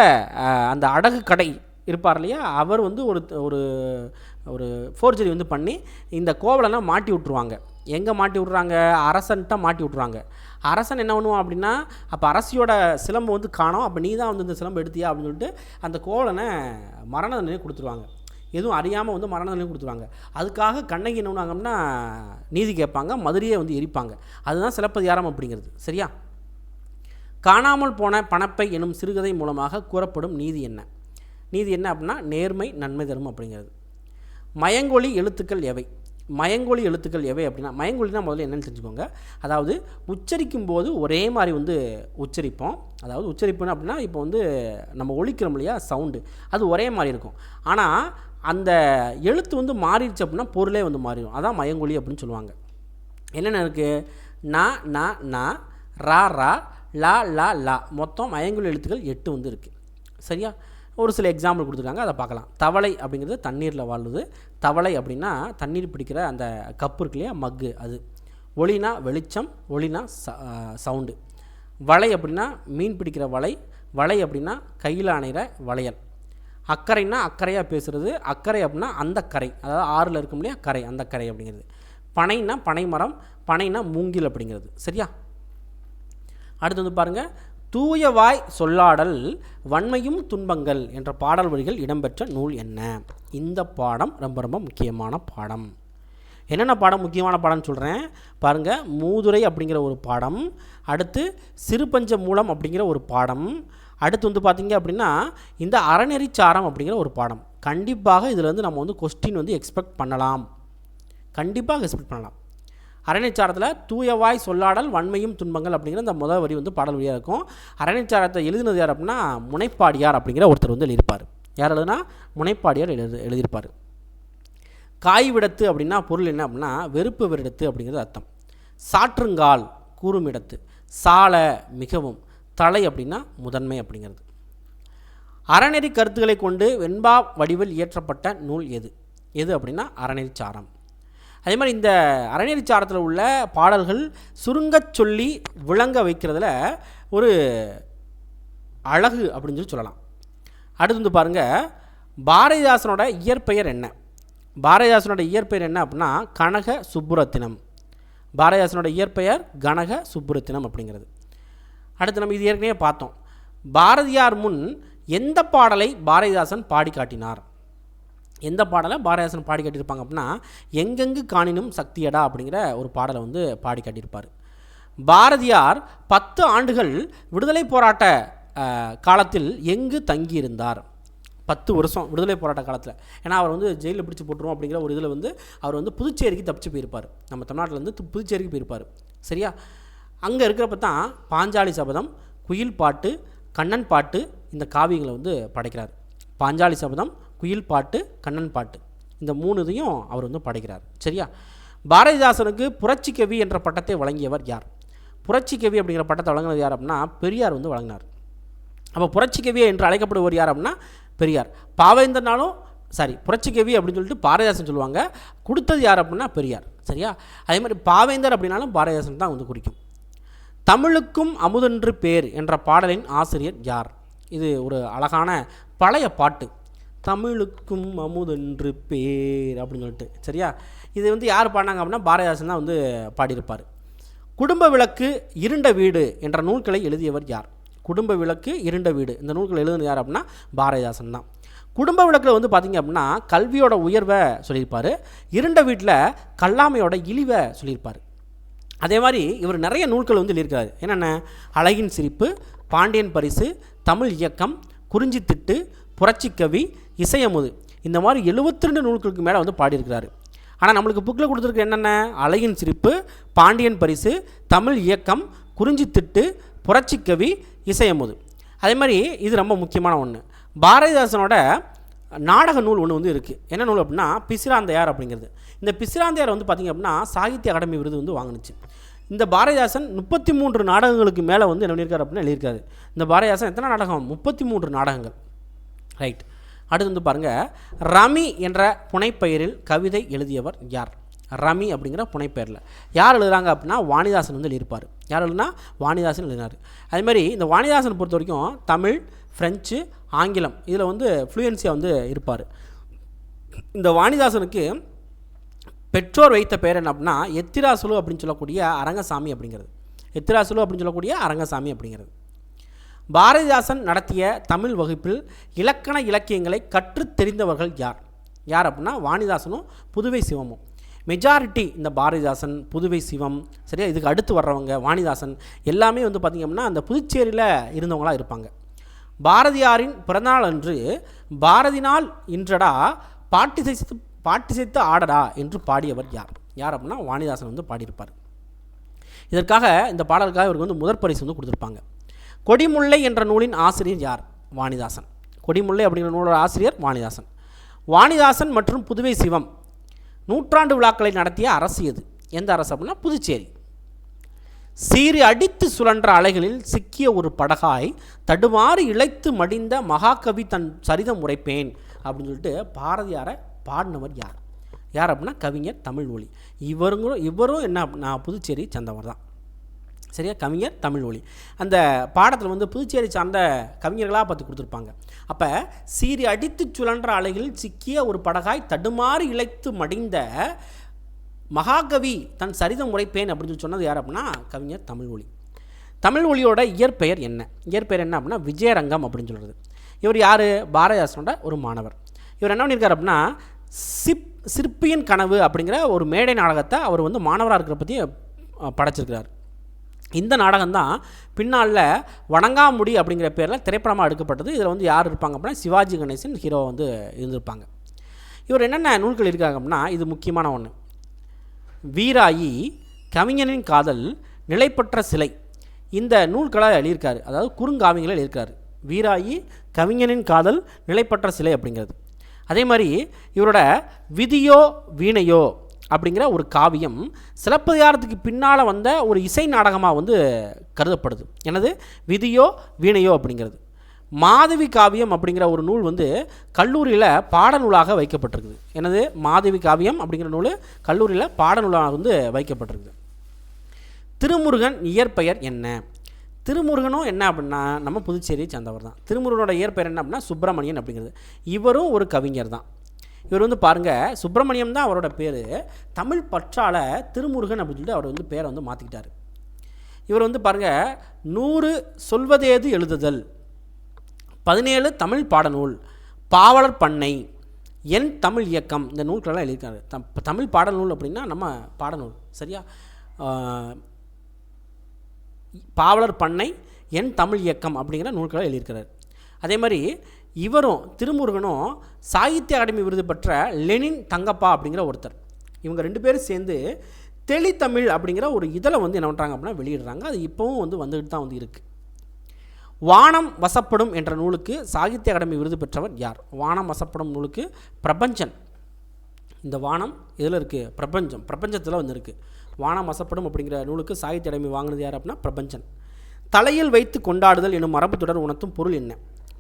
அந்த அடகு கடை இருப்பார் இல்லையா, அவர் வந்து ஒரு ஒரு ஃபோர்ஜரி வந்து பண்ணி இந்த கோவலனை மாட்டி விட்ருவாங்க. எங்கே மாட்டி விட்றாங்க? அரசன்ட்ட மாட்டி விட்ருவாங்க. அரசன் என்ன பண்ணுவான் அப்படின்னா, அப்போ அரசியோட சிலம்பு வந்து காணோம், அப்போ நீ தான் வந்து இந்த சிலம்பு எடுத்தியா அப்படின்னு சொல்லிட்டு அந்த கோவலனை மரண தண்டனை கொடுத்துருவாங்க. எதுவும் அறியாமல் வந்து மரண தண்டனை கொடுத்துருவாங்க. அதுக்காக கண்ணகி என்ன பண்ணுவாங்கன்னா நீதி கேட்பாங்க, மதுரையை வந்து எரிப்பாங்க. அதுதான் சிலப்பதிகாரம் அப்படிங்கிறது. சரியா? காணாமல் போன பணப்பை எனும் சிறுகதை மூலமாக கூறப்படும் நீதி என்ன? நீதி என்ன அப்படின்னா நேர்மை நன்மை தரும் அப்படிங்கிறது. மயங்கொலி எழுத்துக்கள் எவை? மயங்கொலி எழுத்துக்கள் எவை அப்படின்னா, மயங்கொலினா முதல்ல என்னென்னு தெரிஞ்சுக்கோங்க. அதாவது உச்சரிக்கும் போது ஒரே மாதிரி வந்து உச்சரிப்போம். அதாவது உச்சரிப்புன்னு அப்படின்னா இப்போ வந்து நம்ம ஒலிக்கிறோம் இல்லையா சவுண்டு, அது ஒரே மாதிரி இருக்கும். ஆனால் அந்த எழுத்து வந்து மாறிடுச்சு அப்படின்னா பொருளே வந்து மாறிடும். அதான் மயங்கொலி அப்படின்னு சொல்லுவாங்க. என்னென்ன இருக்குது? ந ரா ரா லா லா லா, மொத்தம் மயங்கொலி எழுத்துக்கள் 8 வந்து இருக்குது. சரியா? ஒரு சில எக்ஸாம்பிள் கொடுத்துருக்காங்க, அதை பார்க்கலாம். தவளை அப்படிங்கிறது தண்ணீரில் வாழுது. தவளை அப்படின்னா தண்ணீர் பிடிக்கிற அந்த கப்பு இருக்கு இல்லையா, மக்கு. அது ஒளினா வெளிச்சம், ஒளினா சவுண்டு. வலை அப்படின்னா மீன் பிடிக்கிற வலை, வலை அப்படின்னா கையில் அணைகிற வளையல். அக்கறைன்னா அக்கறையாக பேசுகிறது, அக்கறை அப்படின்னா அந்த கரை, அதாவது ஆறில் இருக்கும் இல்லையா கரை, அந்த கரை அப்படிங்கிறது. பனைன்னா பனைமரம், பனைனா மூங்கில் அப்படிங்கிறது. சரியா? அடுத்து வந்து பாருங்கள், தூயவாய் சொல்லாடல் வன்மையும் துன்பங்கள் என்ற பாடல் வரிகள் இடம்பெற்ற நூல் என்ன? இந்த பாடம் ரொம்ப ரொம்ப முக்கியமான பாடம். என்னென்ன பாடம் முக்கியமான பாடம்னு சொல்கிறேன் பாருங்கள். மூதுரை அப்படிங்கிற ஒரு பாடம், அடுத்து சிறுபஞ்ச மூலம் அப்படிங்கிற ஒரு பாடம், அடுத்து வந்து பார்த்திங்க அப்படின்னா இந்த அறநெறிச்சாரம் அப்படிங்கிற ஒரு பாடம். கண்டிப்பாக இதில் வந்து நம்ம வந்து கொஸ்டின் வந்து எக்ஸ்பெக்ட் பண்ணலாம், கண்டிப்பாக எக்ஸ்பெக்ட் பண்ணலாம். அறநெறிச்சாரத்தில் தூயவாய் சொல்லாடல் வன்மையும் துன்பங்கள் அப்படிங்கிற இந்த முதல் வரி வந்து பாடல் வரியாக இருக்கும். அறநெறிச்சாரத்தை எழுதினது யார் அப்படின்னா முனைப்பாடியார் அப்படிங்கிற ஒருத்தர் வந்து எழுதியிருப்பார். யார் எழுதுனா? முனைப்பாடியார் எழுதியிருப்பார். காய் விடத்து அப்படின்னா பொருள் என்ன அப்படின்னா வெறுப்பு வெறிடத்து அப்படிங்கிறது அர்த்தம். சாற்றுங்கால் கூறுமிடத்து, சால மிகவும், தலை அப்படின்னா முதன்மை அப்படிங்கிறது. அறநெறி கருத்துக்களை கொண்டு வெண்பா வடிவில் இயற்றப்பட்ட நூல் எது? எது அப்படின்னா அறநெறிச்சாரம். அதே மாதிரி இந்த அறநெறிச்சாரத்தில் உள்ள பாடல்கள் சுருங்கச் சொல்லி விளங்க வைக்கிறதுல ஒரு அழகு அப்படின்னு சொல்லலாம். அடுத்து வந்து பாருங்கள், பாரதிதாசனோட இயற்பெயர் என்ன? பாரதிதாசனோட இயற்பெயர் என்ன அப்படின்னா கனக சுப்புரத்தினம். பாரதிதாசனோட இயற்பெயர் கனக சுப்புரத்தினம் அப்படிங்கிறது. அடுத்து நம்ம இது ஏற்கனவே பார்த்தோம். பாரதியார் முன் எந்த பாடலை பாரதிதாசன் பாடி காட்டினார்? எந்த பாடலை பாரதிதாசன் பாடி காட்டியிருப்பாங்க அப்படின்னா எங்கெங்கு காணினும் சக்தியடா அப்படிங்கிற ஒரு பாடலை வந்து பாடி காட்டியிருப்பார். பாரதியார் 10 ஆண்டுகள் விடுதலை போராட்ட காலத்தில் எங்கு தங்கியிருந்தார்? 10 வருஷம் விடுதலை போராட்ட காலத்தில். ஏன்னா அவர் வந்து ஜெயிலில் பிடிச்சி போட்டுருவோம் அப்படிங்கிற ஒரு இதில் வந்து அவர் வந்து புதுச்சேரிக்கு தப்பிச்சு போயிருப்பார். நம்ம தமிழ்நாட்டிலேருந்து புதுச்சேரிக்கு போயிருப்பார். சரியா? அங்கே இருக்கிறப்ப தான் பாஞ்சாலி சபதம், குயில் பாட்டு, கண்ணன் பாட்டு இந்த காவியங்களை வந்து படைக்கிறார். பாஞ்சாலி சபதம், குயில் பாட்டு, கண்ணன் பாட்டு இந்த 3 இதையும் அவர் வந்து படைக்கிறார். சரியா? பாரதிதாசனுக்கு புரட்சி கவி என்ற பட்டத்தை வழங்கியவர் யார்? புரட்சி கவி அப்படிங்கிற பட்டத்தை வழங்கினது யார் அப்படின்னா பெரியார் வந்து வழங்கினார். அப்போ புரட்சி கவி என்று அழைக்கப்படுவர் யார் அப்படின்னா பெரியார். பாவேந்தர்னாலும் புரட்சி கவி அப்படின்னு சொல்லிட்டு பாரதிதாசன் சொல்லுவாங்க, கொடுத்தது யார் அப்படின்னா பெரியார். சரியா? அதே மாதிரி பாவேந்தர் அப்படின்னாலும் பாரதிதாசன் தான் வந்து குறிக்கும். தமிழுக்கும் அமுதென்று பேர் என்ற பாடலின் ஆசிரியர் யார்? இது ஒரு அழகான பழைய பாட்டு. தமிழுக்கும் அமுதென்று பேர் அப்படின்னு சொல்லிட்டு. சரியா? இது வந்து யார் பாடினாங்க அப்படின்னா பாரதிதாசன் தான் வந்து பாடியிருப்பார். குடும்ப விளக்கு, இருண்ட வீடு என்ற நூல்களை எழுதியவர் யார்? குடும்ப விளக்கு, இருண்ட வீடு இந்த நூல்களை எழுதுனது யார் அப்படின்னா பாரதிதாசன் தான். குடும்ப விளக்கில் வந்து பார்த்திங்க அப்படின்னா கல்வியோட உயர்வை சொல்லியிருப்பார், இருண்ட வீட்டில் கல்லாமையோட இழிவை சொல்லியிருப்பார். அதே மாதிரி இவர் நிறைய நூல்கள் வந்து எழுதியிருக்காரு. என்னென்ன? அழகின் சிரிப்பு, பாண்டியன் பரிசு, தமிழ் இயக்கம், குறிஞ்சி திட்டு, புரட்சிக்கவி, இசையமுது இந்த மாதிரி 72 நூல்களுக்கு மேலே வந்து பாடியிருக்கிறாரு. ஆனால் நம்மளுக்கு புக்கில் கொடுத்துருக்கு என்னென்ன? அழகின் சிரிப்பு, பாண்டியன் பரிசு, தமிழ் இயக்கம், குறிஞ்சி திட்டு, புரட்சிக்கவி, இசையமுது. அதே மாதிரி இது ரொம்ப முக்கியமான ஒன்று, பாரதிதாசனோட நாடக நூல் ஒன்று வந்து இருக்குது. என்ன நூல் அப்படின்னா பிசிராந்தையார் அப்படிங்கிறது. இந்த பிசிராந்தையார் வந்து பார்த்திங்க அப்படின்னா சாகித்ய அகாடமி விருது வந்து வாங்கினுச்சு. இந்த பாரதிதாசன் 33 நாடகங்களுக்கு மேலே வந்து என்ன பண்ணியிருக்காரு அப்படின்னா எழுதியிருக்காரு. இந்த பாரதிதாசன் எத்தனை நாடகம்? 33 நாடகங்கள். ரைட். அடுத்து வந்து பாருங்கள், ரமி என்ற புனைப்பெயரில் கவிதை எழுதியவர் யார்? ரமி அப்படிங்கிற புனைப்பெயரில் யார் எழுதுகிறாங்க அப்படின்னா வாணிதாசன் வந்து எழுதியிருப்பார். யார் எழுதுனா? வாணிதாசன் எழுதினார். அதேமாதிரி இந்த வாணிதாசன் பொறுத்த வரைக்கும் தமிழ், ஃப்ரெஞ்சு, ஆங்கிலம் இதில் வந்து ஃப்ளூயன்சியாக வந்து இருப்பார். இந்த வாணிதாசனுக்கு பெற்றோர் வைத்த பெயர் என்ன அப்படின்னா எத்திராசுலு அப்படின்னு சொல்லக்கூடிய அரங்கசாமி அப்படிங்கிறது. எத்திராசுலு அப்படின்னு சொல்லக்கூடிய அரங்கசாமி அப்படிங்கிறது. பாரதிதாசன் நடத்திய தமிழ் வகுப்பில் இலக்கண இலக்கியங்களை கற்றுத் தெரிந்தவர்கள் யார்? யார் அப்படின்னா வாணிதாசனும் புதுவை சிவமும். மெஜாரிட்டி இந்த பாரதிதாசன், புதுவை சிவம், சரியா, இதுக்கு அடுத்து வர்றவங்க வாணிதாசன் எல்லாமே வந்து பார்த்திங்க அப்படின்னா அந்த புதுச்சேரியில் இருந்தவங்களாக இருப்பாங்க. பாரதியாரின் பிறந்தநாள் அன்று பாரதி நாள் இன்றடா பாட்டிசைத்து ஆடடா என்று பாடியவர் யார்? யார் அப்படின்னா வாணிதாசன் வந்து பாடியிருப்பார். இதற்காக இந்த பாடலுக்காக இவருக்கு வந்து முதற் பரிசு வந்து கொடுத்துருப்பாங்க. கொடிமுல்லை என்ற நூலின் ஆசிரியர் யார்? வாணிதாசன். கொடிமுல்லை அப்படிங்கிற நூலோட ஆசிரியர் வாணிதாசன். வாணிதாசன் மற்றும் புதுவை சிவம் நூற்றாண்டு விழாக்களை நடத்திய அரசு எது? எந்த அரசு அப்படின்னா புதுச்சேரி. சீறி அடித்து சுழன்ற அலைகளில் சிக்கிய ஒரு படகாய் தடுமாறி இழைத்து மடிந்த மகாகவி தன் சரிதம் உரைப்பேன் அப்படின்னு சொல்லிட்டு பாரதியாரை பாடினவர் யார்? யார் அப்படின்னா கவிஞர் தமிழ்மொழி. இவரும் என்ன அப்படின்னா புதுச்சேரி சேர்ந்தவர் தான். சரியா, கவிஞர் தமிழ்மொழி. அந்த பாடத்தில் வந்து புதுச்சேரி சார்ந்த கவிஞர்களாக பார்த்து கொடுத்துருப்பாங்க. அப்போ சீறி அடித்து சுழன்ற அலைகளில் சிக்கிய ஒரு படகாய் தடுமாறி இழைத்து மடிந்த மகாகவி தன் சரிதம் உரைப்பேன் அப்படின்னு சொல்லி சொன்னது யார் அப்படின்னா கவிஞர் தமிழ்மொழி. தமிழ்மொழியோட இயற்பெயர் என்ன? இயற்பெயர் என்ன அப்படின்னா விஜயரங்கம் அப்படின்னு சொல்கிறது. இவர் யார்? பாரதிதாசனோட ஒரு மாணவர். இவர் என்ன பண்ணியிருக்கார் அப்படின்னா சிற்பியின் கனவு அப்படிங்கிற ஒரு மேடை நாடகத்தை அவர் வந்து மாணவராக இருக்கிற பற்றி படைச்சிருக்கிறார். இந்த நாடகம்தான் பின்னால் வணங்காமுடி அப்படிங்கிற பேரில் திரைப்படமாக எடுக்கப்பட்டது. இதில் வந்து யார் இருப்பாங்க அப்படின்னா சிவாஜி கணேசன் ஹீரோ வந்து இருந்திருப்பாங்க. இவர் என்னென்ன நூல்கள் இருக்காங்க அப்படின்னா இது முக்கியமான ஒன்று. வீராயி, கவிஞனின் காதல், நிலைப்பற்ற சிலை, இந்த நூல்களை எழுதியிருக்காரு. அதாவது குறுங்காவியங்களை எழுதியிருக்காரு. வீராயி, கவிஞனின் காதல், நிலைப்பற்ற சிலை அப்படிங்கிறது. அதே மாதிரி இவரோட விதியோ வீணையோ அப்படிங்கிற ஒரு காவியம் சிலப்பதிகாரத்துக்கு பின்னால் வந்த ஒரு இசை நாடகமாக வந்து கருதப்படுது. எனது விதியோ வீணையோ அப்படிங்கிறது. மாதவி காவியம் அப்படிங்கிற ஒரு நூல் வந்து கல்லூரியில் பாடநூலாக வைக்கப்பட்டிருக்குது. எனது மாதவி காவியம் அப்படிங்கிற நூல் கல்லூரியில் பாடநூலாக வந்து வைக்கப்பட்டிருக்குது. திருமுருகன் இயற்பெயர் என்ன? திருமுருகனும் என்ன அப்படின்னா நம்ம புதுச்சேரியை சேர்ந்தவர் தான். திருமுருகனோட இயற்பெயர் என்ன அப்படின்னா சுப்பிரமணியன் அப்படிங்கிறது. இவரும் ஒரு கவிஞர் தான். இவர் வந்து பாருங்கள், சுப்பிரமணியம் தான் அவரோட பேர். தமிழ் பற்றால் திருமுருகன் அப்படின்னு சொல்லிட்டு அவர் வந்து பேரை வந்து மாற்றிக்கிட்டார். இவர் வந்து பாருங்கள் 100 சொல்வதேது எழுதுதல், 17 தமிழ் பாடநூல், பாவலர் பண்ணை, என் தமிழ் இயக்கம், இந்த நூல்களெல்லாம் எழுதியிருக்காரு. தமிழ் பாடநூல் அப்படின்னா நம்ம பாடநூல். சரியா, பாவலர் பண்ணை, என் தமிழ் இயக்கம் அப்படிங்கிற நூல்களை எழுதியிருக்கிறார். அதே மாதிரி இவரும் திருமுருகனும் சாகித்ய அகாடமி விருது பெற்ற லெனின் தங்கப்பா அப்படிங்கிற ஒருத்தர். இவங்க 2 பேரும் சேர்ந்து தெளித்தமிழ் அப்படிங்கிற ஒரு இதழை வந்து என்ன பண்ணுறாங்க அப்படின்னா வெளியிடுறாங்க. அது இப்போவும் வந்து வந்துட்டு தான் வந்து இருக்குது. வானம் வசப்படும் என்ற நூலுக்கு சாகித்ய அகாடமி விருது பெற்றவர் யார்? வானம் வசப்படும் நூலுக்கு பிரபஞ்சன். இந்த வானம் இதில் இருக்குது, பிரபஞ்சத்தில் வந்து இருக்குது. வானம் வசப்படும் அப்படிங்கிற நூலுக்கு சாகித்ய அகாடமி வாங்கினது யார் அப்படின்னா பிரபஞ்சன். தலையில் வைத்து கொண்டாடுதல் என்னும் மரபு தொடர் உணர்த்தும் பொருள் என்ன?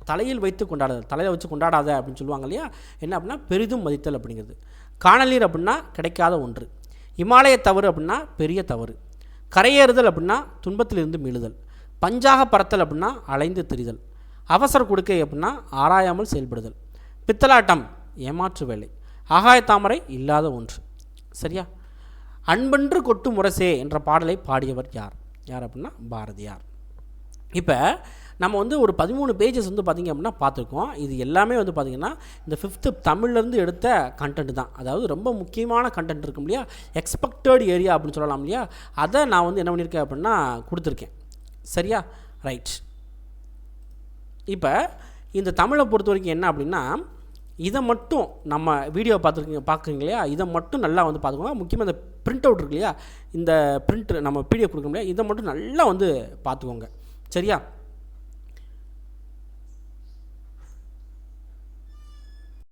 தலையில் வைத்து கொண்டாடுதல், தலையில் வச்சு கொண்டாடாத அப்படின்னு சொல்லுவாங்க இல்லையா, என்ன அப்படின்னா பெரிதும் மதித்தல் அப்படிங்கிறது. காணலீர் அப்படின்னா கிடைக்காத ஒன்று. இமாலய தவறு அப்படின்னா பெரிய தவறு. கரையேறுதல் அப்படின்னா துன்பத்திலிருந்து மீளுதல். பஞ்சாக பறத்தல் அப்படின்னா அலைந்து திரிதல். அவசர கொடுக்கை அப்படின்னா ஆராயாமல் செயல்படுதல். பித்தலாட்டம் ஏமாற்று வேலை. ஆகாய தாமரை இல்லாத ஒன்று. சரியா, அன்பன்று கொட்டு முரசே என்ற பாடலை பாடியவர் யார்? யார் அப்படின்னா பாரதியார். இப்போ நம்ம வந்து ஒரு 13 பேஜஸ் வந்து பார்த்திங்க அப்படின்னா பார்த்துருக்கோம். இது எல்லாமே வந்து பார்த்திங்கன்னா இந்த 5th தமிழ்லேருந்து எடுத்த கண்டென்ட் தான். அதாவது ரொம்ப முக்கியமான கண்டென்ட் இருக்கும் இல்லையா, எக்ஸ்பெக்டட் ஏரியா அப்படின்னு சொல்லலாம் இல்லையா, அதை நான் வந்து என்ன பண்ணியிருக்கேன் அப்படின்னா கொடுத்துருக்கேன். சரியா, ரைட். இப்போ இந்த தமிழை பொறுத்த வரைக்கும் என்ன அப்படின்னா இதை மட்டும் நம்ம வீடியோ பார்க்குறீங்க இல்லையா, இதை மட்டும் நல்லா வந்து பார்த்துக்கோங்க. முக்கியமாக இந்த பிரிண்ட் அவுட் இருக்கு இல்லையா, இந்த பிரிண்ட் நம்ம பிடிஎஃப் கொடுக்க முடியாது, இதை மட்டும் நல்லா வந்து பார்த்துக்கோங்க. சரியா.